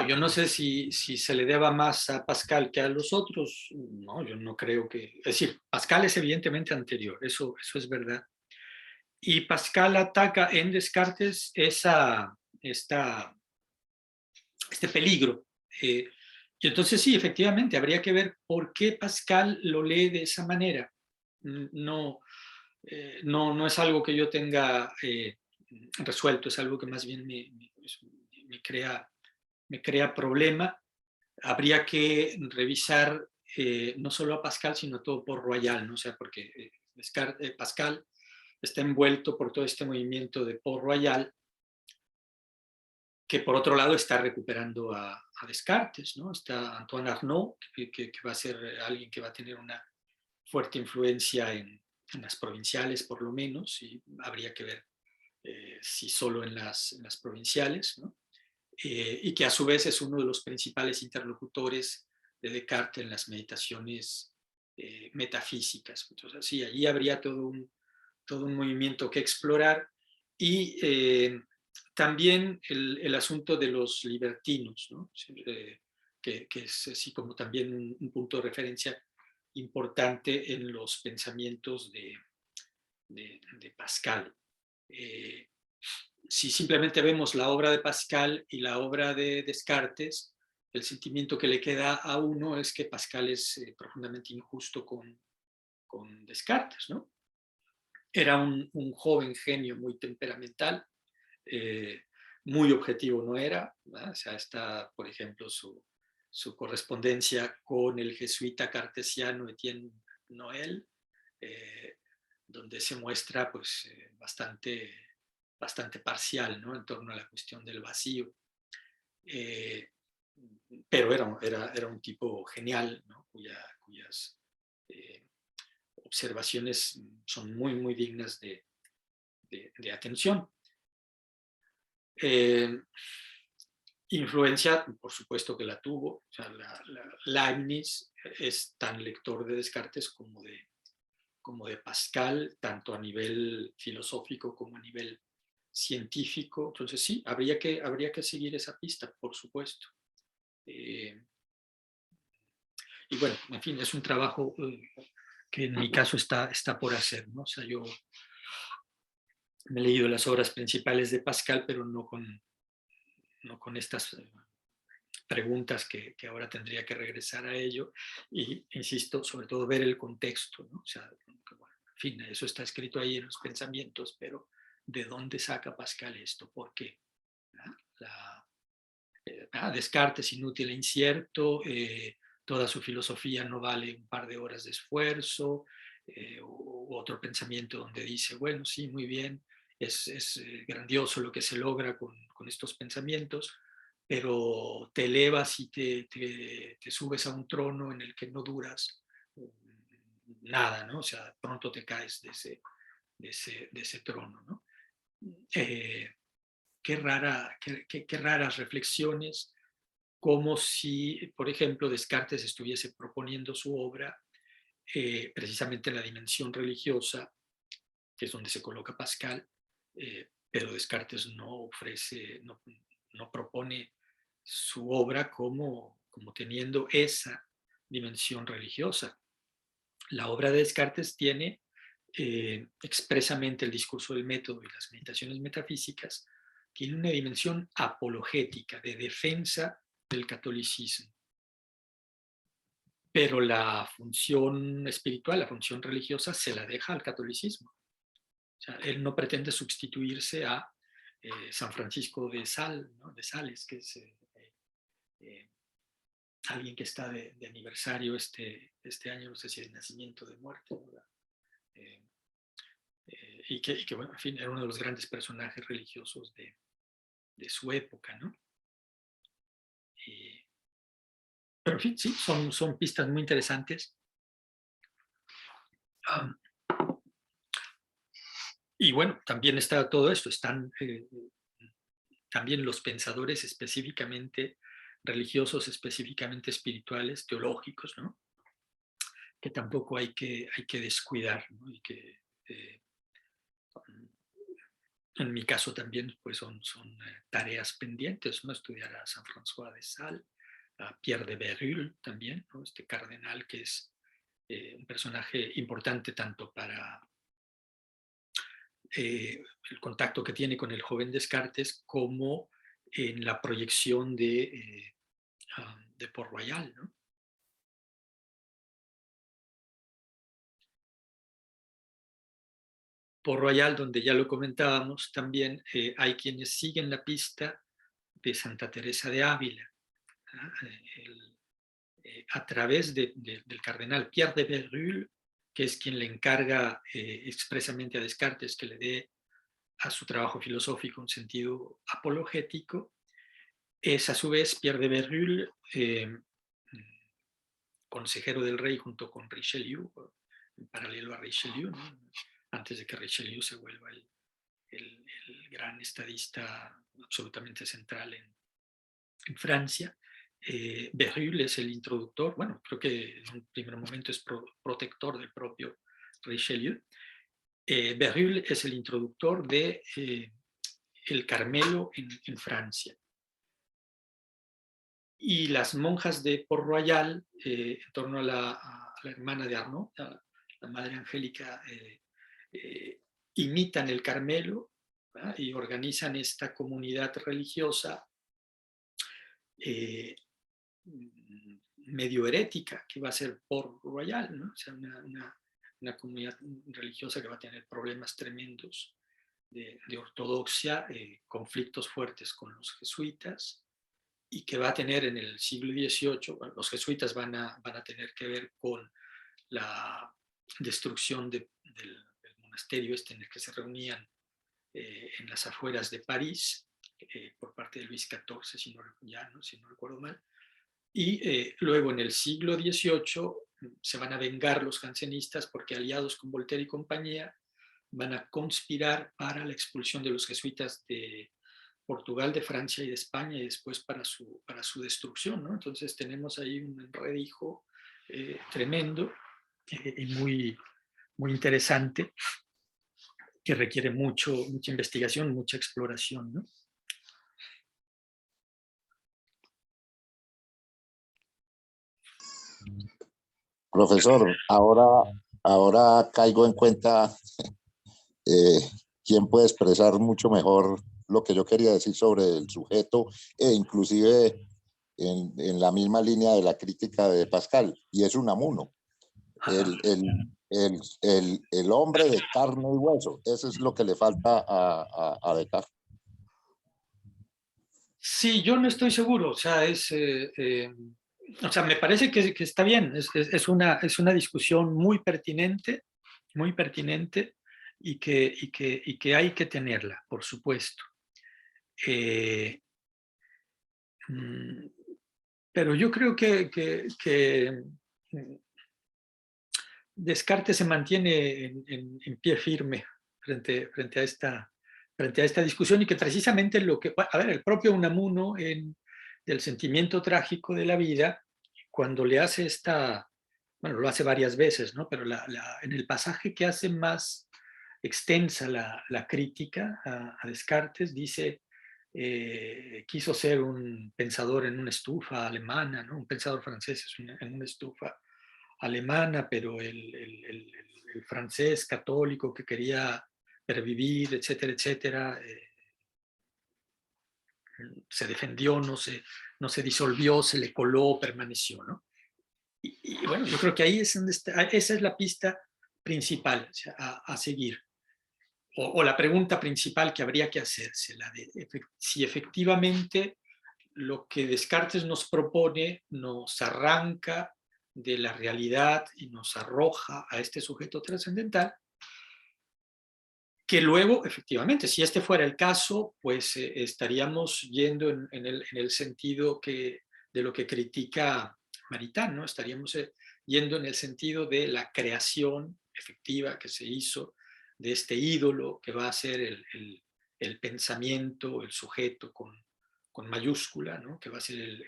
Yo no sé si se le deba más a Pascal que a los otros. No, yo no creo que... Es decir, Pascal es evidentemente anterior, eso es verdad. Y Pascal ataca en Descartes este peligro. Y entonces sí, efectivamente, habría que ver por qué Pascal lo lee de esa manera. No es algo que yo tenga resuelto, es algo que más bien me crea problema. Habría que revisar no solo a Pascal, sino a todo Port-Royal, ¿no? O sea, porque Pascal está envuelto por todo este movimiento de Port-Royal, que por otro lado está recuperando a Descartes, ¿no? Está Antoine Arnaud, que va a ser alguien que va a tener una fuerte influencia en las provinciales, por lo menos, y habría que ver si solo en las provinciales, ¿no? Y que a su vez es uno de los principales interlocutores de Descartes en las meditaciones metafísicas. Entonces, sí, allí habría todo un movimiento que explorar, y también el asunto de los libertinos, ¿no? Que es así como también un punto de referencia importante en los pensamientos de Pascal. si simplemente vemos la obra de Pascal y la obra de Descartes, el sentimiento que le queda a uno es que Pascal es profundamente injusto con Descartes, ¿no? Era un joven genio muy temperamental, muy objetivo no era, ¿verdad? O sea, está, por ejemplo, su correspondencia con el jesuita cartesiano Etienne Noel, donde se muestra pues, bastante parcial, ¿no? En torno a la cuestión del vacío. Pero era un tipo genial, ¿no? Cuyas observaciones son muy dignas de atención. Influencia, por supuesto que la tuvo. O sea, Leibniz es tan lector de Descartes como de Pascal, tanto a nivel filosófico como a nivel científico. Entonces sí, habría que seguir esa pista, por supuesto. Y bueno, en fin, es un trabajo que en mi caso está por hacer, ¿no? O sea, yo me he leído las obras principales de Pascal, pero no con estas preguntas que ahora tendría que regresar a ello. Y insisto, sobre todo ver el contexto, ¿no? O sea, bueno, en fin, eso está escrito ahí en los pensamientos, pero ¿de dónde saca Pascal esto? ¿Por qué? Descartes inútil e incierto, toda su filosofía no vale un par de horas de esfuerzo, u otro pensamiento donde dice, bueno, sí, muy bien, es grandioso lo que se logra con estos pensamientos, pero te elevas y te subes a un trono en el que no duras nada, ¿no? O sea, pronto te caes de ese trono, ¿no? Qué raras reflexiones, como si, por ejemplo, Descartes estuviese proponiendo su obra precisamente en la dimensión religiosa, que es donde se coloca Pascal, pero Descartes no propone su obra como teniendo esa dimensión religiosa. La obra de Descartes tiene expresamente el discurso del método y las meditaciones metafísicas, tiene una dimensión apologética, de defensa del catolicismo. Pero la función espiritual, la función religiosa, se la deja al catolicismo. O sea, él no pretende sustituirse a San Francisco de Sales, que es alguien que está de aniversario este año, no sé si de nacimiento o de muerte, ¿verdad? Y que, bueno, en fin, era uno de los grandes personajes religiosos de su época, ¿no? Pero en fin, sí, son pistas muy interesantes. Y bueno, también está todo esto, están también los pensadores específicamente religiosos, específicamente espirituales, teológicos, ¿no? Que tampoco hay que descuidar, ¿no? Y que en mi caso también pues son tareas pendientes, ¿no? Estudiar a San François de Sales, a Pierre de Bérulle también, ¿no? Este cardenal que es un personaje importante tanto para el contacto que tiene con el joven Descartes como en la proyección de Port-Royal, ¿no? Port-Royal, donde ya lo comentábamos, también hay quienes siguen la pista de Santa Teresa de Ávila, a través del cardenal Pierre de Bérulle, que es quien le encarga expresamente a Descartes que le dé a su trabajo filosófico un sentido apologético. Es a su vez Pierre de Bérulle, consejero del rey junto con Richelieu, en paralelo a Richelieu, ¿no? Antes de que Richelieu se vuelva el gran estadista absolutamente central en Francia. Bérulle es el introductor, bueno, creo que en un primer momento es protector del propio Richelieu. Bérulle es el introductor de el Carmelo en Francia. Y las monjas de Port-Royal, en torno a la hermana de Arnaud, la madre angélica, imitan el Carmelo ¿verdad? Y organizan esta comunidad religiosa medio herética, que va a ser Port Royal, ¿no? O sea, una comunidad religiosa que va a tener problemas tremendos de ortodoxia, conflictos fuertes con los jesuitas, y que va a tener en el siglo XVIII, bueno, los jesuitas van a tener que ver con la destrucción del monasterio en el que se reunían en las afueras de París, por parte de Luis XIV, si no recuerdo mal. Y luego en el siglo XVIII se van a vengar los jansenistas porque, aliados con Voltaire y compañía, van a conspirar para la expulsión de los jesuitas de Portugal, de Francia y de España, y después para su destrucción, ¿no? Entonces tenemos ahí un enredijo tremendo y muy, muy interesante, que requiere mucha investigación, mucha exploración, ¿no? Profesor, ahora caigo en cuenta quién puede expresar mucho mejor lo que yo quería decir sobre el sujeto, e inclusive en la misma línea de la crítica de Pascal, y es Unamuno, el hombre de carne y hueso. Eso es lo que le falta a Descartes. Sí, yo no estoy seguro, o sea, me parece que está bien, es una discusión muy pertinente y que hay que tenerla, por supuesto. Pero yo creo que Descartes se mantiene en pie firme frente a esta discusión, y que precisamente el propio Unamuno, del sentimiento trágico de la vida, cuando le hace lo hace varias veces, ¿no? Pero en el pasaje que hace más extensa la crítica a Descartes, dice, quiso ser un pensador en una estufa alemana, ¿no? Un pensador francés en una estufa alemana, pero el francés católico que quería pervivir, etcétera, etcétera, se defendió, no se disolvió, se le coló, permaneció, ¿no? Y bueno, yo creo que ahí esa es la pista principal, o sea, a seguir. O la pregunta principal que habría que hacerse, la de si efectivamente lo que Descartes nos propone nos arranca de la realidad y nos arroja a este sujeto trascendental, que luego, efectivamente, si este fuera el caso, pues estaríamos yendo en el sentido de lo que critica Maritain, ¿no? Estaríamos yendo en el sentido de la creación efectiva que se hizo de este ídolo que va a ser el pensamiento, el sujeto con mayúscula, ¿no? Que va a ser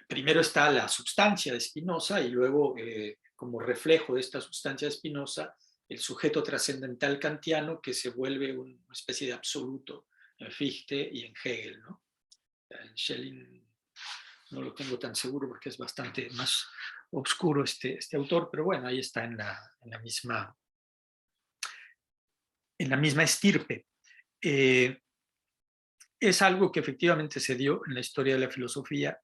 primero está la sustancia de Spinoza, y luego, como reflejo de esta sustancia de Spinoza, el sujeto trascendental kantiano, que se vuelve una especie de absoluto en Fichte y en Hegel, ¿no? En Schelling no lo tengo tan seguro porque es bastante más oscuro este autor, pero bueno, ahí está en la misma estirpe. Es algo que efectivamente se dio en la historia de la filosofía.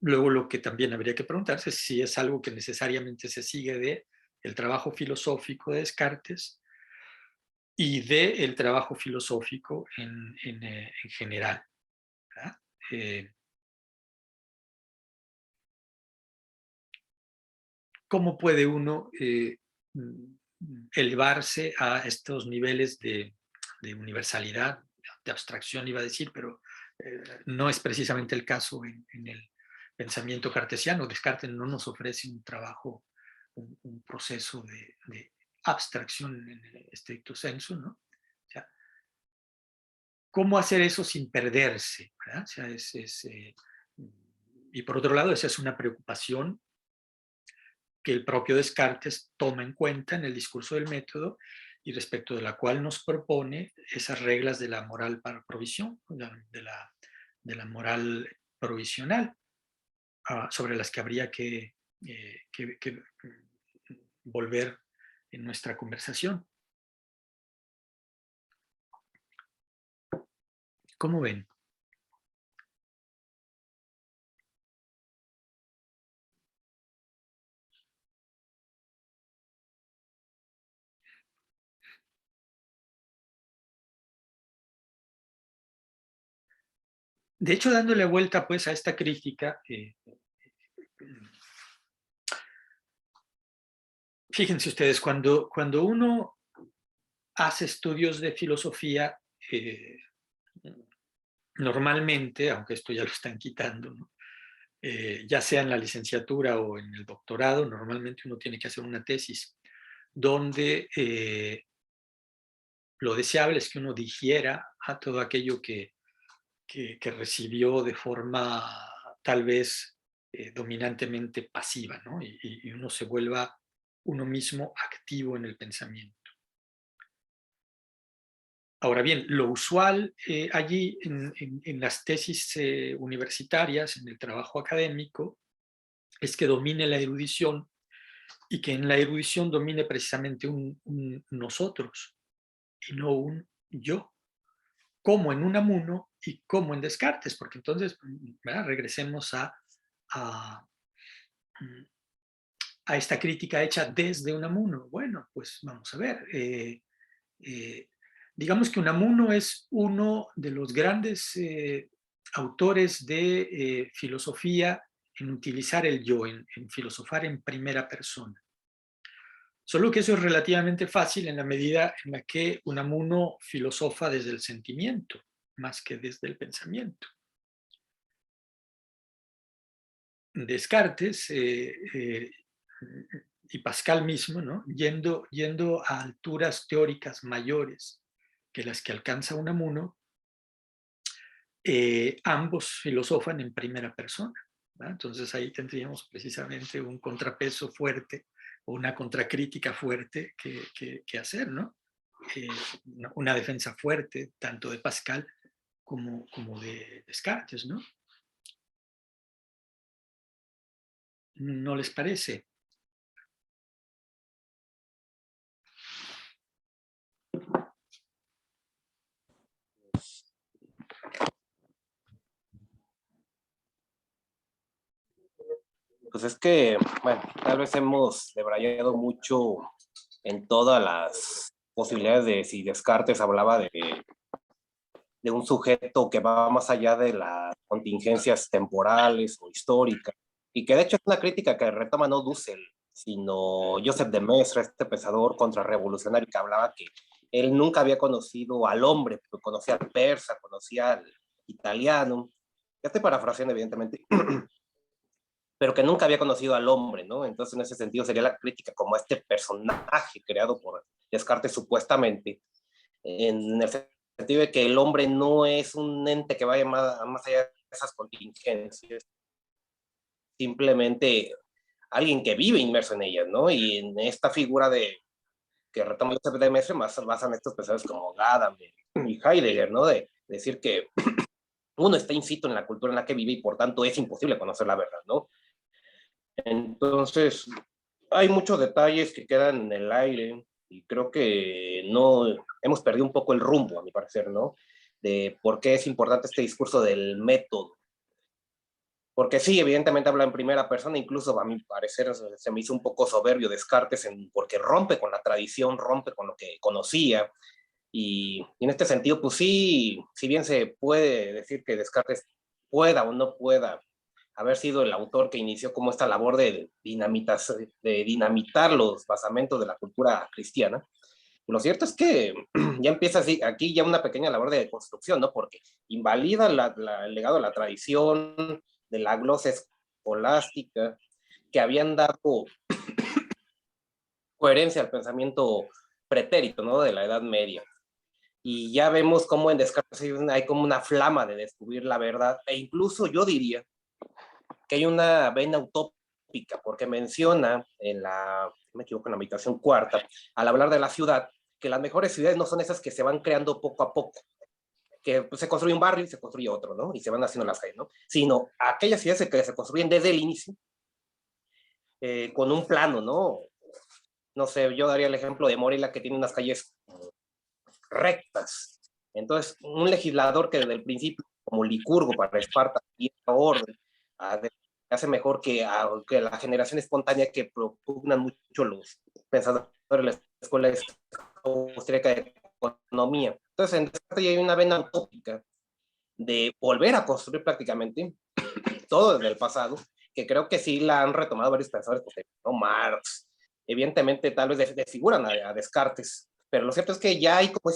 Luego, lo que también habría que preguntarse es si es algo que necesariamente se sigue del trabajo filosófico de Descartes y del trabajo filosófico en general, ¿verdad? ¿Cómo puede uno elevarse a estos niveles de universalidad, de abstracción, iba a decir, pero no es precisamente el caso en el pensamiento cartesiano? Descartes no nos ofrece un trabajo, un proceso de abstracción en el estricto sensu, ¿no? O sea, ¿cómo hacer eso sin perderse, ¿verdad? O sea, y por otro lado, esa es una preocupación que el propio Descartes toma en cuenta en el discurso del método, y respecto de la cual nos propone esas reglas de la moral para provisión, de la moral provisional, sobre las que habría que que volver en nuestra conversación. ¿Cómo ven? De hecho, dándole vuelta pues a esta crítica, fíjense ustedes, cuando uno hace estudios de filosofía, normalmente, aunque esto ya lo están quitando, ¿no? Ya sea en la licenciatura o en el doctorado, normalmente uno tiene que hacer una tesis donde lo deseable es que uno digiera a todo aquello que recibió de forma tal vez dominantemente pasiva, ¿no? Y uno se vuelva uno mismo activo en el pensamiento. Ahora bien, lo usual allí en las tesis universitarias, en el trabajo académico, es que domine la erudición y que en la erudición domine precisamente un nosotros y no un yo, como en Unamuno y como en Descartes, porque entonces, ¿verdad? Regresemos a esta crítica hecha desde Unamuno. Bueno, pues vamos a ver. Digamos que Unamuno es uno de los grandes autores de filosofía en utilizar el yo, en filosofar en primera persona. Solo que eso es relativamente fácil en la medida en la que Unamuno filosofa desde el sentimiento, más que desde el pensamiento. Descartes y Pascal mismo, ¿no? Yendo a alturas teóricas mayores que las que alcanza Unamuno, ambos filosofan en primera persona, ¿verdad? Entonces ahí tendríamos precisamente un contrapeso fuerte o una contracrítica fuerte que hacer, ¿no? Una defensa fuerte tanto de Pascal como de Descartes, ¿no? ¿No les parece? Pues es que, bueno, tal vez hemos debrayado mucho en todas las posibilidades de si Descartes hablaba de un sujeto que va más allá de las contingencias temporales o históricas, y que de hecho es una crítica que retoma no Dussel, sino Joseph de Maistre, este pensador contrarrevolucionario que hablaba que él nunca había conocido al hombre, porque conocía al persa, conocía al italiano, ya estoy parafraseando evidentemente, pero que nunca había conocido al hombre, ¿no? Entonces, en ese sentido sería la crítica como a este personaje creado por Descartes supuestamente, en el sentido de que el hombre no es un ente que vaya más allá de esas contingencias, simplemente alguien que vive inmerso en ellas, ¿no? Y en esta figura que retoma Joseph de Maistre, más basan estos pensadores como Gadamer y Heidegger, ¿no? De decir que uno está in situ en la cultura en la que vive y por tanto es imposible conocer la verdad, ¿no? Entonces, hay muchos detalles que quedan en el aire y creo que no hemos perdido un poco el rumbo, a mi parecer, ¿no? De por qué es importante este discurso del método. Porque sí, evidentemente habla en primera persona, incluso a mi parecer se me hizo un poco soberbio Descartes porque rompe con la tradición, rompe con lo que conocía. Y en este sentido, pues sí, si bien se puede decir que Descartes pueda o no pueda haber sido el autor que inició como esta labor de dinamitar los basamentos de la cultura cristiana, lo cierto es que ya empieza así, aquí ya una pequeña labor de construcción, ¿no? Porque invalida el legado de la tradición, de la glosa escolástica, que habían dado coherencia al pensamiento pretérito, ¿no? De la Edad Media. Y ya vemos cómo en Descartes hay como una flama de descubrir la verdad, e incluso yo diría que hay una vena utópica, porque menciona me equivoco, en la meditación cuarta, al hablar de la ciudad, que las mejores ciudades no son esas que se van creando poco a poco, que pues, se construye un barrio y se construye otro, ¿no? Y se van haciendo las calles, ¿no? Sino aquellas ciudades que se construyen desde el inicio con un plano, ¿no? No sé, yo daría el ejemplo de Morelia, que tiene unas calles rectas. Entonces, un legislador que desde el principio, como Licurgo para Esparta, y orden, hace mejor que la generación espontánea que propugnan mucho los pensadores de la escuela austríaca de economía. Entonces, en Descartes ya hay una vena utópica de volver a construir prácticamente todo desde el pasado, que creo que sí la han retomado varios pensadores, ¿no? Marx, evidentemente tal vez desfiguran a Descartes, pero lo cierto es que ya hay como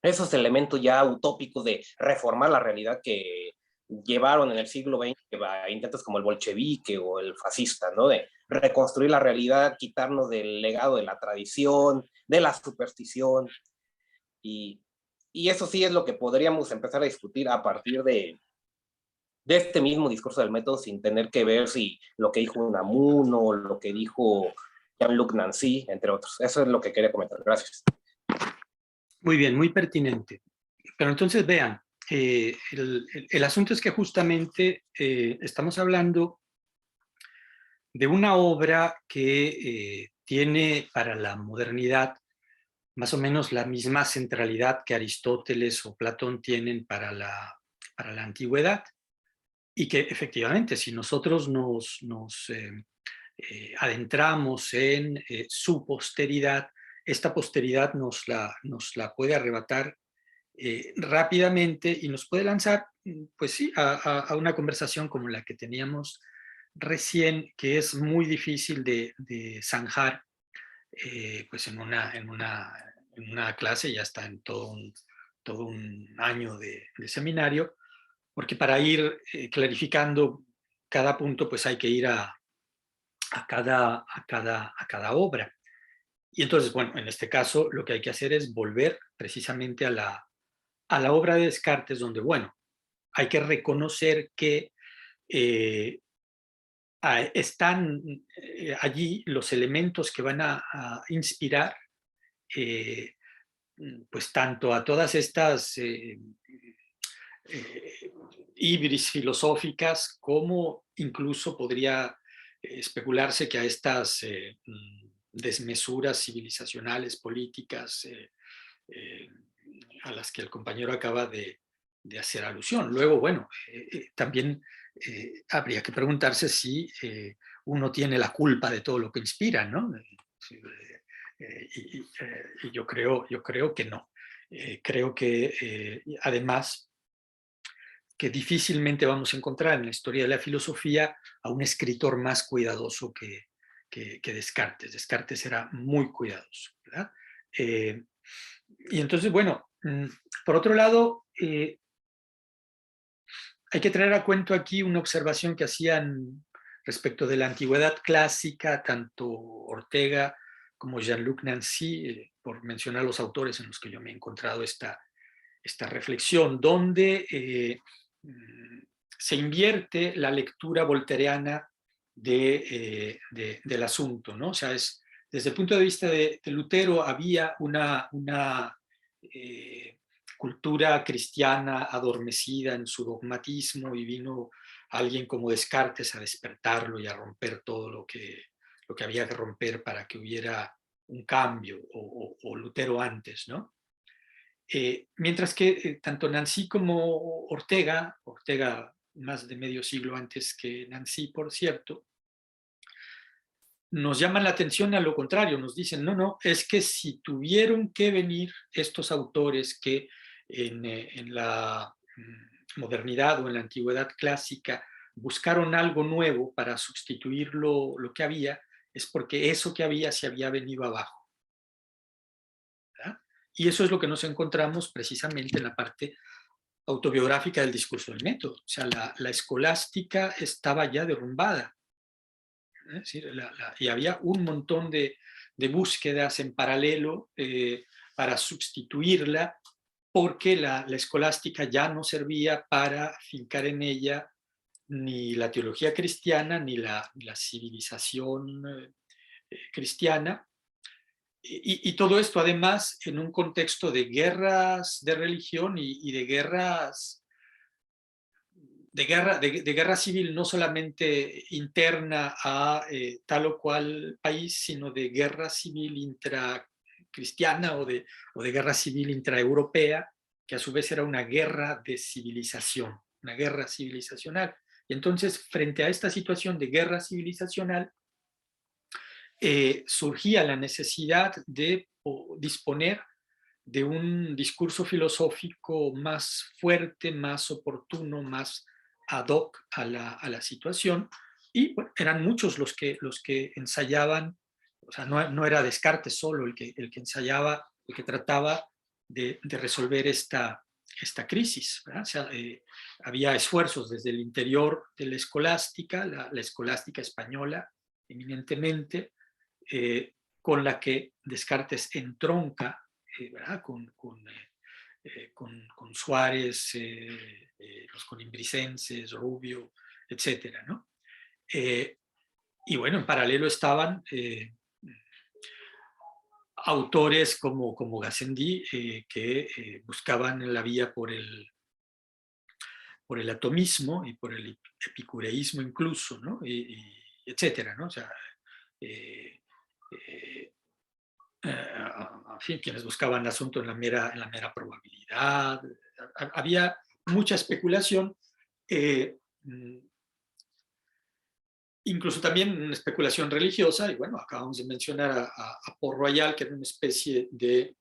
esos elementos ya utópicos de reformar la realidad que llevaron en el siglo XX a intentos como el bolchevique o el fascista, ¿no? De reconstruir la realidad, quitarnos del legado de la tradición, de la superstición, y eso sí es lo que podríamos empezar a discutir a partir de este mismo discurso del método, sin tener que ver si lo que dijo Unamuno o lo que dijo Jean-Luc Nancy, entre otros. Eso es lo que quería comentar. Gracias. Muy bien, muy pertinente. Pero entonces vean, el asunto es que justamente estamos hablando de una obra que tiene para la modernidad más o menos la misma centralidad que Aristóteles o Platón tienen para la antigüedad, y que efectivamente si nosotros nos adentramos en su posteridad, esta posteridad nos la puede arrebatar rápidamente y nos puede lanzar, pues sí, a una conversación como la que teníamos recién, que es muy difícil de zanjar, pues en una clase, ya está en todo un año de seminario, porque para ir clarificando cada punto, pues hay que ir a cada obra. Y entonces, bueno, en este caso lo que hay que hacer es volver precisamente a la obra de Descartes, donde, bueno, hay que reconocer que están allí los elementos que van a inspirar pues tanto a todas estas ibris filosóficas, como incluso podría especularse que a estas desmesuras civilizacionales, políticas, a las que el compañero acaba de hacer alusión. Luego, bueno, también habría que preguntarse si uno tiene la culpa de todo lo que inspira, ¿no? Y yo creo que no. Creo que además que difícilmente vamos a encontrar en la historia de la filosofía a un escritor más cuidadoso que Descartes. Descartes era muy cuidadoso, ¿verdad? Y entonces, bueno, por otro lado, hay que traer a cuento aquí una observación que hacían respecto de la antigüedad clásica, tanto Ortega como Jean-Luc Nancy, por mencionar los autores en los que yo me he encontrado esta reflexión, donde se invierte la lectura voltairiana del asunto, ¿no? O sea, desde el punto de vista de Lutero había una cultura cristiana adormecida en su dogmatismo, y vino alguien como Descartes a despertarlo y a romper todo lo que había que romper para que hubiera un cambio, o Lutero antes, ¿no? Mientras que tanto Nancy como Ortega más de medio siglo antes que Nancy, por cierto, nos llaman la atención a lo contrario, nos dicen, no, es que si tuvieron que venir estos autores que en la modernidad o en la antigüedad clásica buscaron algo nuevo para sustituir lo que había, es porque eso que había se había venido abajo, ¿verdad? Y eso es lo que nos encontramos precisamente en la parte autobiográfica del discurso del método. O sea, la escolástica estaba ya derrumbada. Es decir, y había un montón de búsquedas en paralelo para sustituirla, porque la escolástica ya no servía para fincar en ella ni la teología cristiana ni la civilización cristiana. Y todo esto además en un contexto de guerras de religión y de guerras de guerra civil no solamente interna a tal o cual país, sino de guerra civil intracristiana o de guerra civil intraeuropea, que a su vez era una guerra de civilización, una guerra civilizacional. Y entonces, frente a esta situación de guerra civilizacional, surgía la necesidad de disponer de un discurso filosófico más fuerte, más oportuno, más ad hoc a la situación, y bueno, eran muchos los que ensayaban, o sea, no era Descartes solo el que ensayaba, el que trataba de resolver esta crisis, ¿verdad? O sea, había esfuerzos desde el interior de la escolástica, la escolástica española eminentemente, con la que Descartes entronca, ¿verdad? Con Suárez, los colimbricenses, Rubio, etcétera, ¿no? Y bueno, en paralelo estaban autores como Gassendi, que buscaban la vía por el atomismo y por el epicureísmo incluso, ¿no? Etcétera, ¿no? O sea, en fin, quienes buscaban el asunto en la mera probabilidad. Había mucha especulación, incluso también una especulación religiosa, y bueno, acabamos de mencionar a Port-Royal, que era una especie de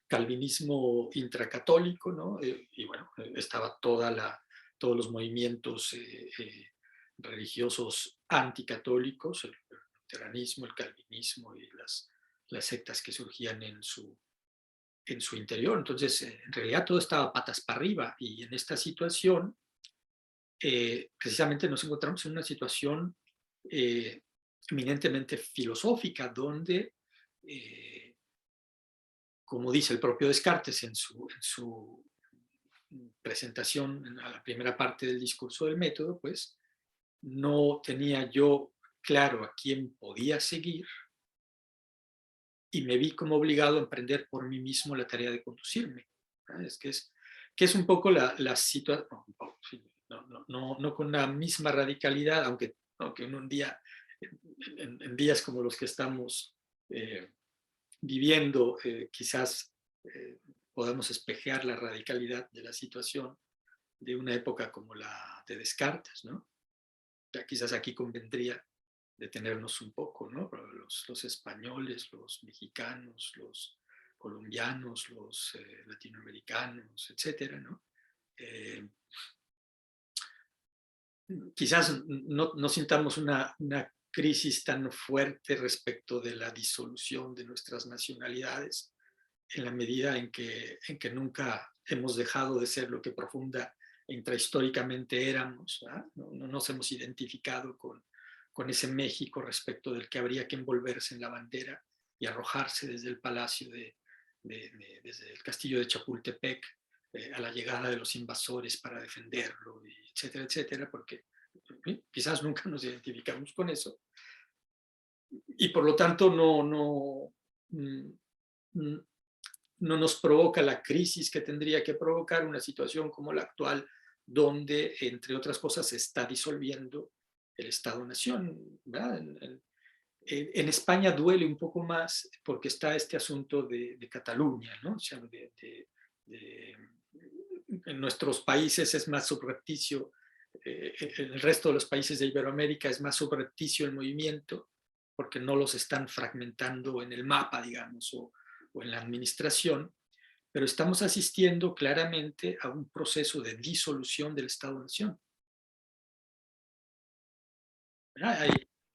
calvinismo intracatólico, ¿no? Y bueno, estaba todos los movimientos religiosos anticatólicos, el luteranismo, el calvinismo y las sectas que surgían en su interior. Entonces, en realidad todo estaba patas para arriba, y en esta situación, precisamente nos encontramos en una situación eminentemente filosófica, donde, como dice el propio Descartes en su presentación a la primera parte del discurso del método, pues no tenía yo claro a quién podía seguir, y me vi como obligado a emprender por mí mismo la tarea de conducirme. Que es un poco la situación, no con la misma radicalidad, aunque en un día, en días como los que estamos viviendo, quizás podamos espejear la radicalidad de la situación de una época como la de Descartes, ¿no? Ya quizás aquí convendría detenernos un poco, ¿no? Los españoles, los mexicanos, los colombianos, los latinoamericanos, etcétera, ¿no? Quizás no sintamos una crisis tan fuerte respecto de la disolución de nuestras nacionalidades, en la medida en que nunca hemos dejado de ser lo que profunda e intrahistóricamente éramos, ¿verdad? No nos hemos identificado con ese México respecto del que habría que envolverse en la bandera y arrojarse desde el palacio desde el castillo de Chapultepec a la llegada de los invasores para defenderlo, etcétera, etcétera, porque quizás nunca nos identificamos con eso, y por lo tanto no nos provoca la crisis que tendría que provocar una situación como la actual, donde, entre otras cosas, se está disolviendo el Estado-Nación. En España duele un poco más porque está este asunto de Cataluña, ¿no? O sea, en nuestros países es más subrepticio, en el resto de los países de Iberoamérica es más subrepticio el movimiento, porque no los están fragmentando en el mapa, digamos, o en la administración, pero estamos asistiendo claramente a un proceso de disolución del Estado-Nación.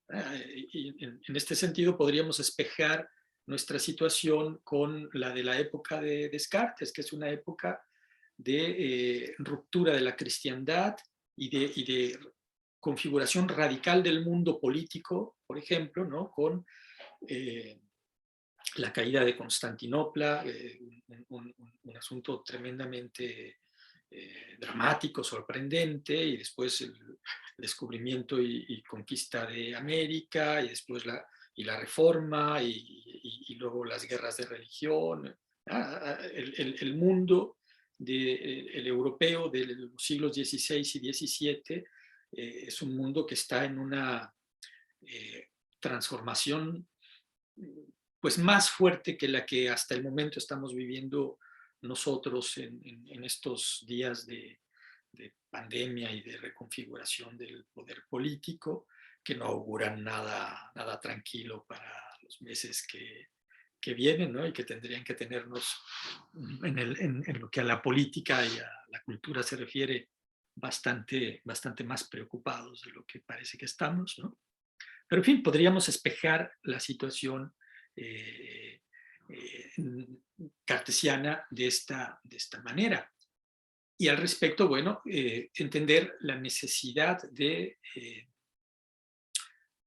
En este sentido podríamos espejar nuestra situación con la de la época de Descartes, que es una época de ruptura de la cristiandad y de configuración radical del mundo político, por ejemplo, ¿no? Con la caída de Constantinopla, un asunto tremendamente dramático, sorprendente, y después el descubrimiento y conquista de América, y después la reforma, y luego las guerras de religión. El mundo el europeo de los siglos XVI y XVII es un mundo que está en una transformación pues más fuerte que la que hasta el momento estamos viviendo nosotros en estos días de pandemia y de reconfiguración del poder político, que no auguran nada tranquilo para los meses que vienen, ¿no? Y que tendrían que tenernos en lo que a la política y a la cultura se refiere bastante más preocupados de lo que parece que estamos, ¿no? Pero en fin, podríamos espejar la situación cartesiana de esta manera. Y al respecto, bueno, entender la necesidad de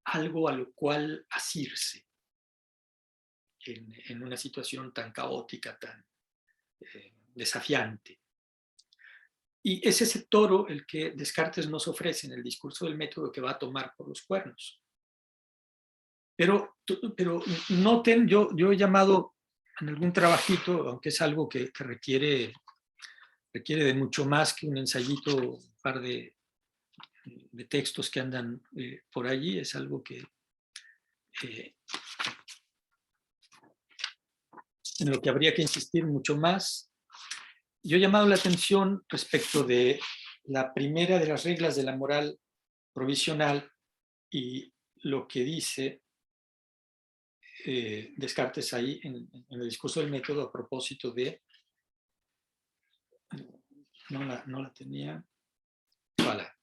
algo a lo cual asirse en una situación tan caótica, tan desafiante. Y es ese toro el que Descartes nos ofrece en el discurso del método que va a tomar por los cuernos. Pero noten, yo he llamado en algún trabajito, aunque es algo que requiere de mucho más que un ensayito, un par de textos que andan por allí, es algo que en lo que habría que insistir mucho más. Yo he llamado la atención respecto de la primera de las reglas de la moral provisional y lo que dice Descartes ahí en el discurso del método a propósito de... No la tenía. Voilà.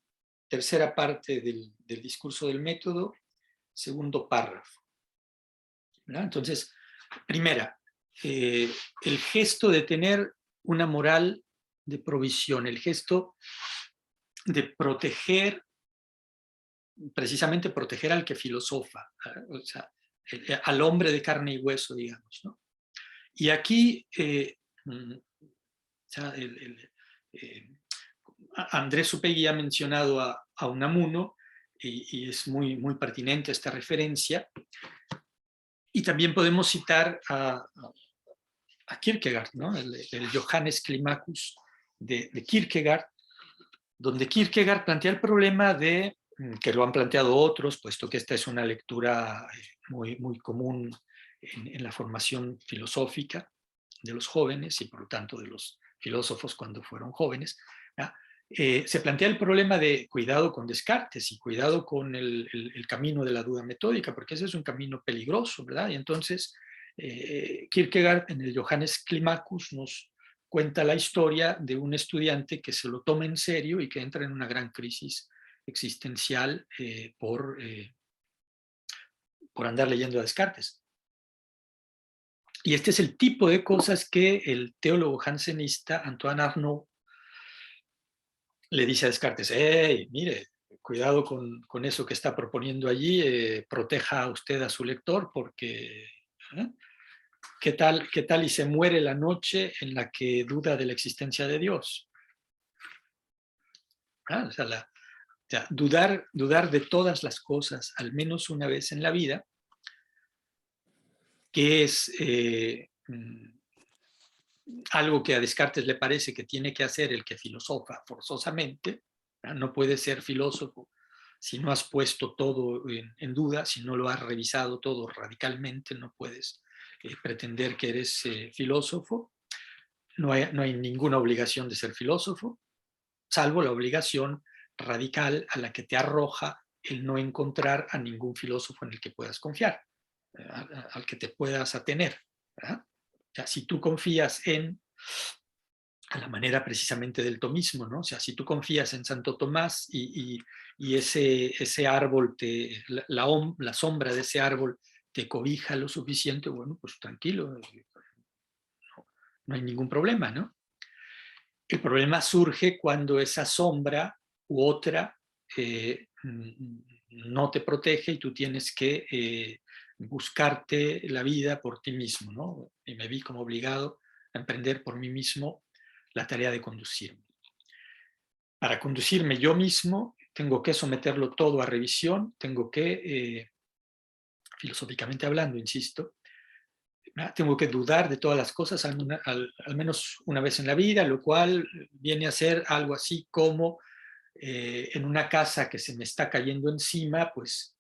Tercera parte del discurso del método, segundo párrafo. ¿Verdad? Entonces, primera, el gesto de tener una moral de provisión, el gesto de proteger, precisamente proteger al que filosofa, o sea, al hombre de carne y hueso, digamos, ¿no? Y aquí, Andrés Upegui ha mencionado a Unamuno, y es muy pertinente esta referencia, y también podemos citar a Kierkegaard, ¿no? el Johannes Climacus de Kierkegaard, donde Kierkegaard plantea el problema de, que lo han planteado otros, puesto que esta es una lectura muy común en la formación filosófica de los jóvenes y por lo tanto de los filósofos cuando fueron jóvenes, se plantea el problema de cuidado con Descartes y cuidado con el camino de la duda metódica, porque ese es un camino peligroso, ¿verdad? Y entonces Kierkegaard en el Johannes Climacus nos cuenta la historia de un estudiante que se lo toma en serio y que entra en una gran crisis existencial por andar leyendo a Descartes. Y este es el tipo de cosas que el teólogo jansenista Antoine Arnaud le dice a Descartes: hey, mire, cuidado con eso que está proponiendo allí, proteja usted a su lector porque ¿qué tal y se muere la noche en la que duda de la existencia de Dios? O sea, dudar de todas las cosas al menos una vez en la vida, que es algo que a Descartes le parece que tiene que hacer el que filosofa forzosamente. No puedes ser filósofo si no has puesto todo en duda, si no lo has revisado todo radicalmente, no puedes pretender que eres filósofo. No hay ninguna obligación de ser filósofo, salvo la obligación radical a la que te arroja el no encontrar a ningún filósofo en el que puedas confiar, al que te puedas atener, ¿verdad? O sea, si tú confías a la manera precisamente del tomismo, ¿no? O sea, si tú confías en Santo Tomás y ese árbol, la sombra de ese árbol te cobija lo suficiente, bueno, pues tranquilo, no hay ningún problema, ¿no? El problema surge cuando esa sombra u otra no te protege y tú tienes que buscarte la vida por ti mismo, ¿no? Y me vi como obligado a emprender por mí mismo la tarea de conducirme. Para conducirme yo mismo, tengo que someterlo todo a revisión, tengo que, filosóficamente hablando, insisto, tengo que dudar de todas las cosas al menos una vez en la vida, lo cual viene a ser algo así como en una casa que se me está cayendo encima, pues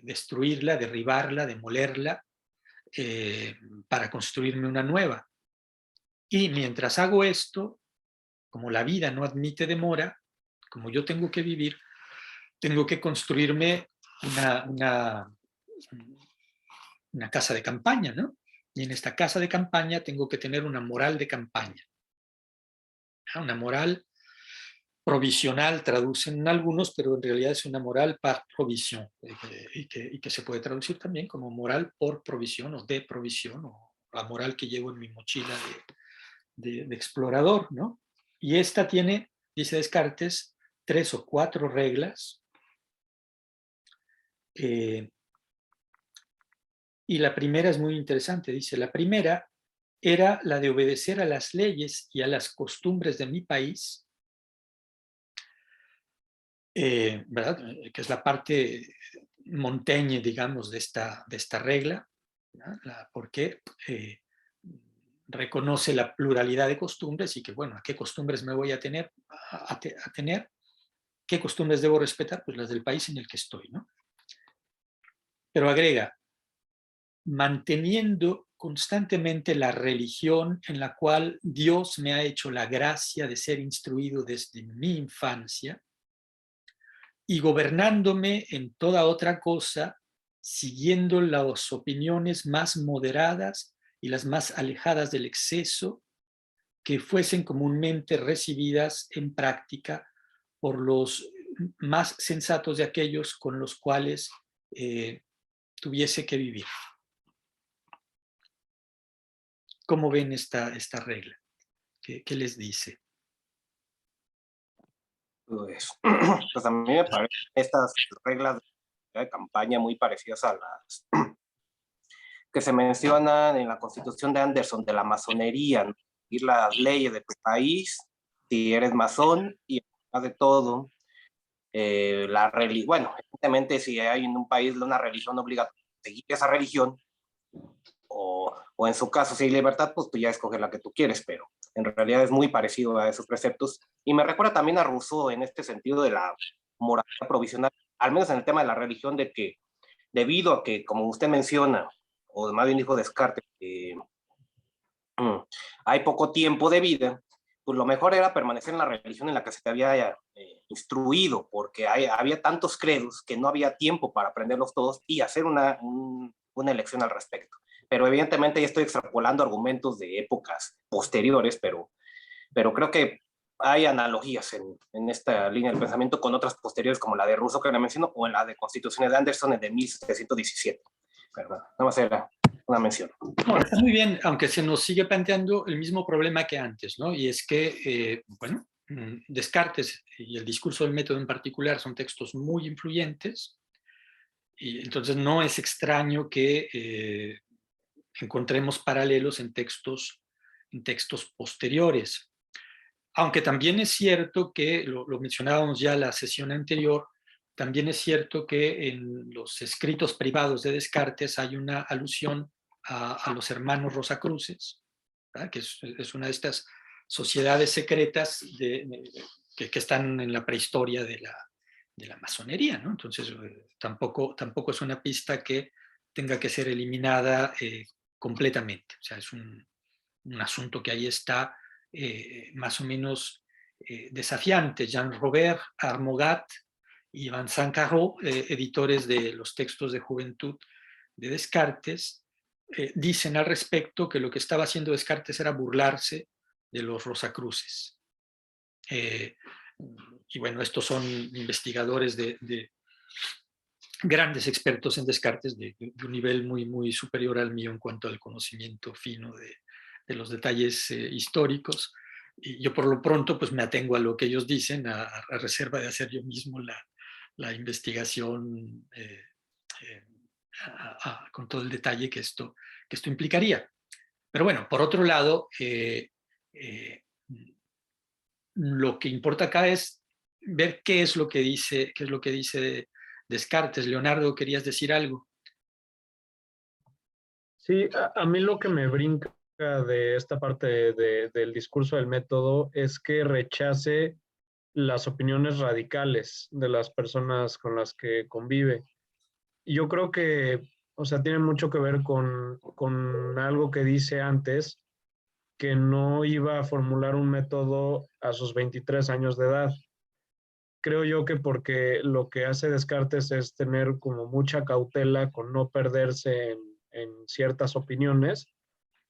destruirla, derribarla, demolerla, para construirme una nueva. Y mientras hago esto, como la vida no admite demora, como yo tengo que vivir, tengo que construirme una casa de campaña, ¿no? Y en esta casa de campaña tengo que tener una moral de campaña. Una moral provisional, traducen algunos, pero en realidad es una moral par provisión, y que se puede traducir también como moral por provisión o de provisión, o la moral que llevo en mi mochila de explorador, ¿no? Y esta tiene, dice Descartes, 3 o 4 reglas. Y la primera es muy interesante, dice, la primera era la de obedecer a las leyes y a las costumbres de mi país, ¿verdad? Que es la parte Montaigne, digamos, de esta regla, ¿no? Porque reconoce la pluralidad de costumbres y que, bueno, ¿a qué costumbres me voy a tener? ¿Qué costumbres debo respetar? Pues las del país en el que estoy, ¿no? Pero agrega, manteniendo constantemente la religión en la cual Dios me ha hecho la gracia de ser instruido desde mi infancia y gobernándome en toda otra cosa, siguiendo las opiniones más moderadas y las más alejadas del exceso que fuesen comúnmente recibidas en práctica por los más sensatos de aquellos con los cuales tuviese que vivir. ¿Cómo ven esta regla? ¿Qué les dice? Pues a mí me parecen estas reglas de campaña muy parecidas a las que se mencionan en la Constitución de Anderson de la masonería, ¿no? Seguir las leyes de tu país, si eres masón, y además de todo, bueno, evidentemente si hay en un país una religión obligatoria, seguir esa religión, o en su caso, si hay libertad, pues tú ya escoges la que tú quieres, pero en realidad es muy parecido a esos preceptos. Y me recuerda también a Rousseau en este sentido de la moralidad provisional, al menos en el tema de la religión, de que debido a que, como usted menciona, o más bien dijo Descartes, que hay poco tiempo de vida, pues lo mejor era permanecer en la religión en la que se te había instruido, porque había tantos credos que no había tiempo para aprenderlos todos y hacer una elección al respecto. Pero evidentemente ya estoy extrapolando argumentos de épocas posteriores, pero creo que hay analogías en esta línea del pensamiento con otras posteriores, como la de Rousseau que le menciono, o en la de Constituciones de Anderson de 1717. Pero bueno, nada más era una mención. No, está muy bien, aunque se nos sigue planteando el mismo problema que antes, ¿no? Y es que, bueno, Descartes y el discurso del método en particular son textos muy influyentes, y entonces no es extraño que encontremos paralelos en textos posteriores. Aunque también es cierto que, lo mencionábamos ya en la sesión anterior, también es cierto que en los escritos privados de Descartes hay una alusión a los hermanos Rosacruces, ¿verdad? Que es una de estas sociedades secretas que están en la prehistoria de la masonería, ¿no? Entonces, tampoco es una pista que tenga que ser eliminada completamente. O sea, es un asunto que ahí está más o menos desafiante. Jean-Robert Armogat y Vincent Carreau, editores de los textos de juventud de Descartes, dicen al respecto que lo que estaba haciendo Descartes era burlarse de los Rosacruces. Y bueno, estos son investigadores de grandes expertos en Descartes, de un nivel muy, muy superior al mío en cuanto al conocimiento fino de los detalles históricos. Y yo por lo pronto pues me atengo a lo que ellos dicen, a reserva de hacer yo mismo la investigación con todo el detalle que esto implicaría. Pero bueno, por otro lado, lo que importa acá es ver qué es lo que dice Descartes. Leonardo, ¿querías decir algo? Sí, a mí lo que me brinca de esta parte del discurso del método es que rechace las opiniones radicales de las personas con las que convive. Y yo creo que, o sea, tiene mucho que ver con algo que dice antes, que no iba a formular un método a sus 23 años de edad. Creo yo que porque lo que hace Descartes es tener como mucha cautela con no perderse en ciertas opiniones,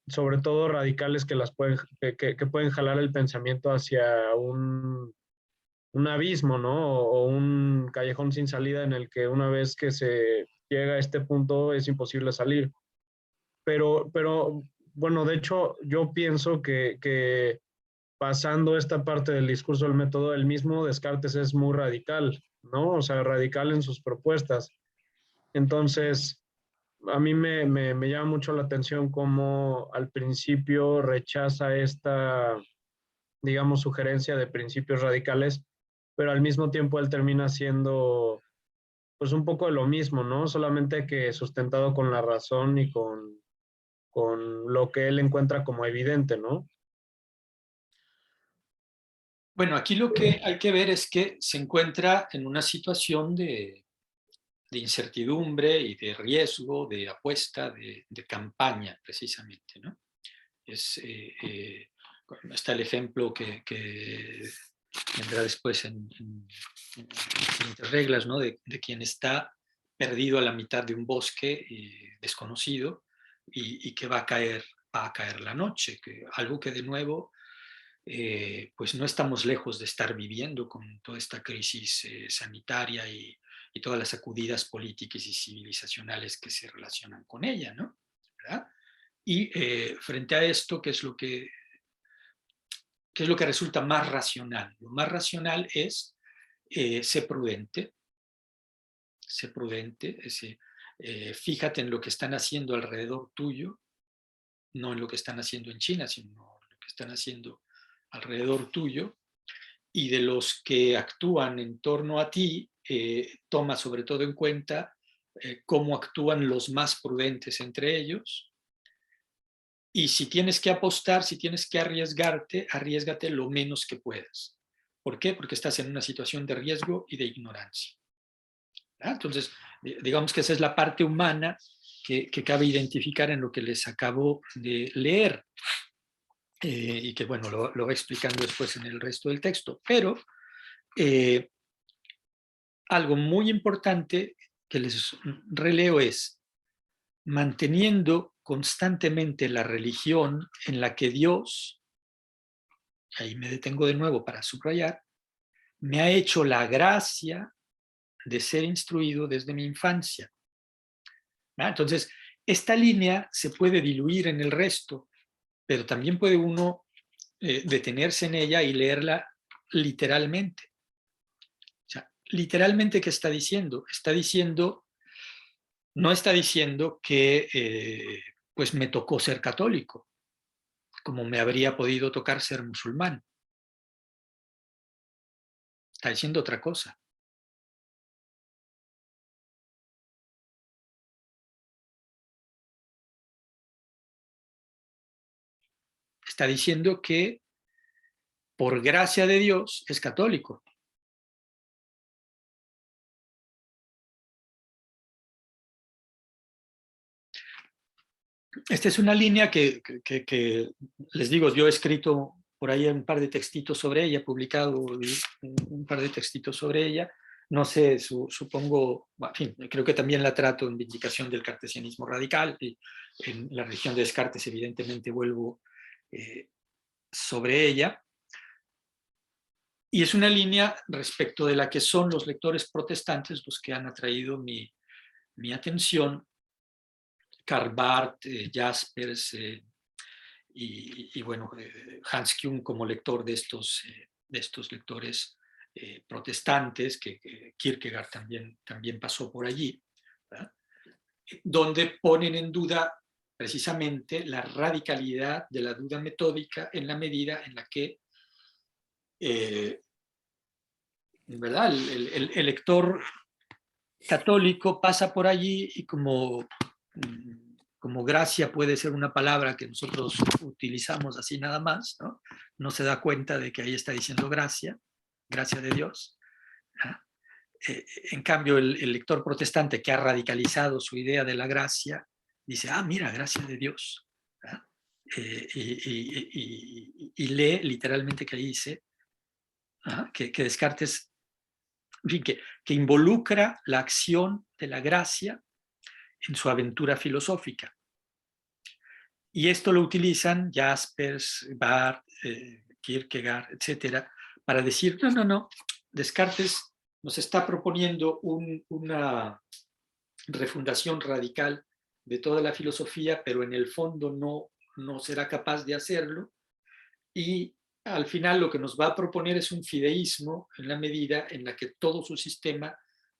sobre todo radicales que, que pueden jalar el pensamiento hacia un abismo, ¿no? O un callejón sin salida en el que una vez que se llega a este punto es imposible salir. Pero bueno, de hecho, yo pienso que pasando esta parte del discurso del método, el mismo Descartes es muy radical, ¿no? O sea, radical en sus propuestas. Entonces, a mí me llama mucho la atención cómo al principio rechaza esta, digamos, sugerencia de principios radicales, pero al mismo tiempo él termina siendo, pues, un poco de lo mismo, ¿no? Solamente que sustentado con la razón y con lo que él encuentra como evidente, ¿no? Bueno, aquí lo que hay que ver es que se encuentra en una situación de incertidumbre y de riesgo, de apuesta, de campaña, precisamente, ¿no? Está el ejemplo que vendrá después en diferentes reglas, ¿no? De quien está perdido a la mitad de un bosque desconocido y que va a caer la noche, algo que de nuevo pues no estamos lejos de estar viviendo con toda esta crisis sanitaria y todas las sacudidas políticas y civilizacionales que se relacionan con ella, ¿no? ¿Verdad? Y frente a esto, ¿qué es lo que resulta más racional? Lo más racional es ser prudente, fíjate en lo que están haciendo alrededor tuyo, no en lo que están haciendo en China, sino en lo que están haciendo alrededor tuyo, y de los que actúan en torno a ti, toma sobre todo en cuenta cómo actúan los más prudentes entre ellos. Y si tienes que apostar, si tienes que arriesgarte, arriésgate lo menos que puedas. ¿Por qué? Porque estás en una situación de riesgo y de ignorancia. ¿Verdad? Entonces, digamos que esa es la parte humana que cabe identificar en lo que les acabo de leer. Y que, bueno, lo va explicando después en el resto del texto. Pero algo muy importante que les releo es manteniendo constantemente la religión en la que Dios, ahí me detengo de nuevo para subrayar, me ha hecho la gracia de ser instruido desde mi infancia. ¿Ah? Entonces, esta línea se puede diluir en el resto, pero también puede uno detenerse en ella y leerla literalmente. O sea, literalmente, ¿qué está diciendo? No está diciendo que pues me tocó ser católico, como me habría podido tocar ser musulmán. Está diciendo otra cosa. Está diciendo que por gracia de Dios es católico. Esta es una línea que les digo, yo he escrito por ahí un par de textitos sobre ella, he publicado un par de textitos sobre ella. No sé, supongo, en fin, creo que también la trato en Vindicación del Cartesianismo Radical, y en la religión de Descartes evidentemente vuelvo sobre ella. Y es una línea respecto de la que son los lectores protestantes los que han atraído mi atención. Karl Barth, Jaspers y bueno, Hans Kuhn como lector de estos lectores protestantes, que Kierkegaard también pasó por allí, ¿verdad? Donde ponen en duda precisamente la radicalidad de la duda metódica en la medida en la que ¿verdad? El lector católico pasa por allí y como como gracia puede ser una palabra que nosotros utilizamos así nada más, ¿no? No se da cuenta de que ahí está diciendo gracia, gracia de Dios. En cambio, el lector protestante que ha radicalizado su idea de la gracia, dice, mira, gracia de Dios. Y lee literalmente que ahí dice que Descartes, en fin, que involucra la acción de la gracia en su aventura filosófica. Y esto lo utilizan Jaspers, Barth, Kierkegaard, etcétera, para decir, no, Descartes nos está proponiendo una refundación radical de toda la filosofía, pero en el fondo no será capaz de hacerlo, y al final lo que nos va a proponer es un fideísmo en la medida en la que todo su sistema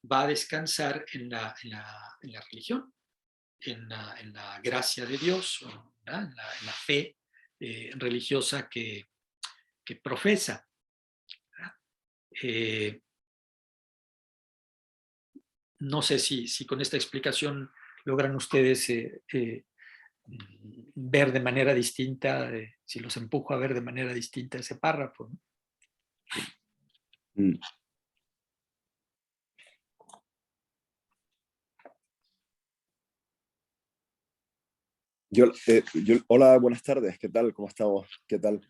va a descansar en la religión, en la gracia de Dios, en la fe religiosa que profesa. No sé si con esta explicación logran ustedes ver de manera distinta, si los empujo a ver de manera distinta ese párrafo, ¿no? Hola, buenas tardes, ¿qué tal? ¿Cómo estamos? ¿Qué tal?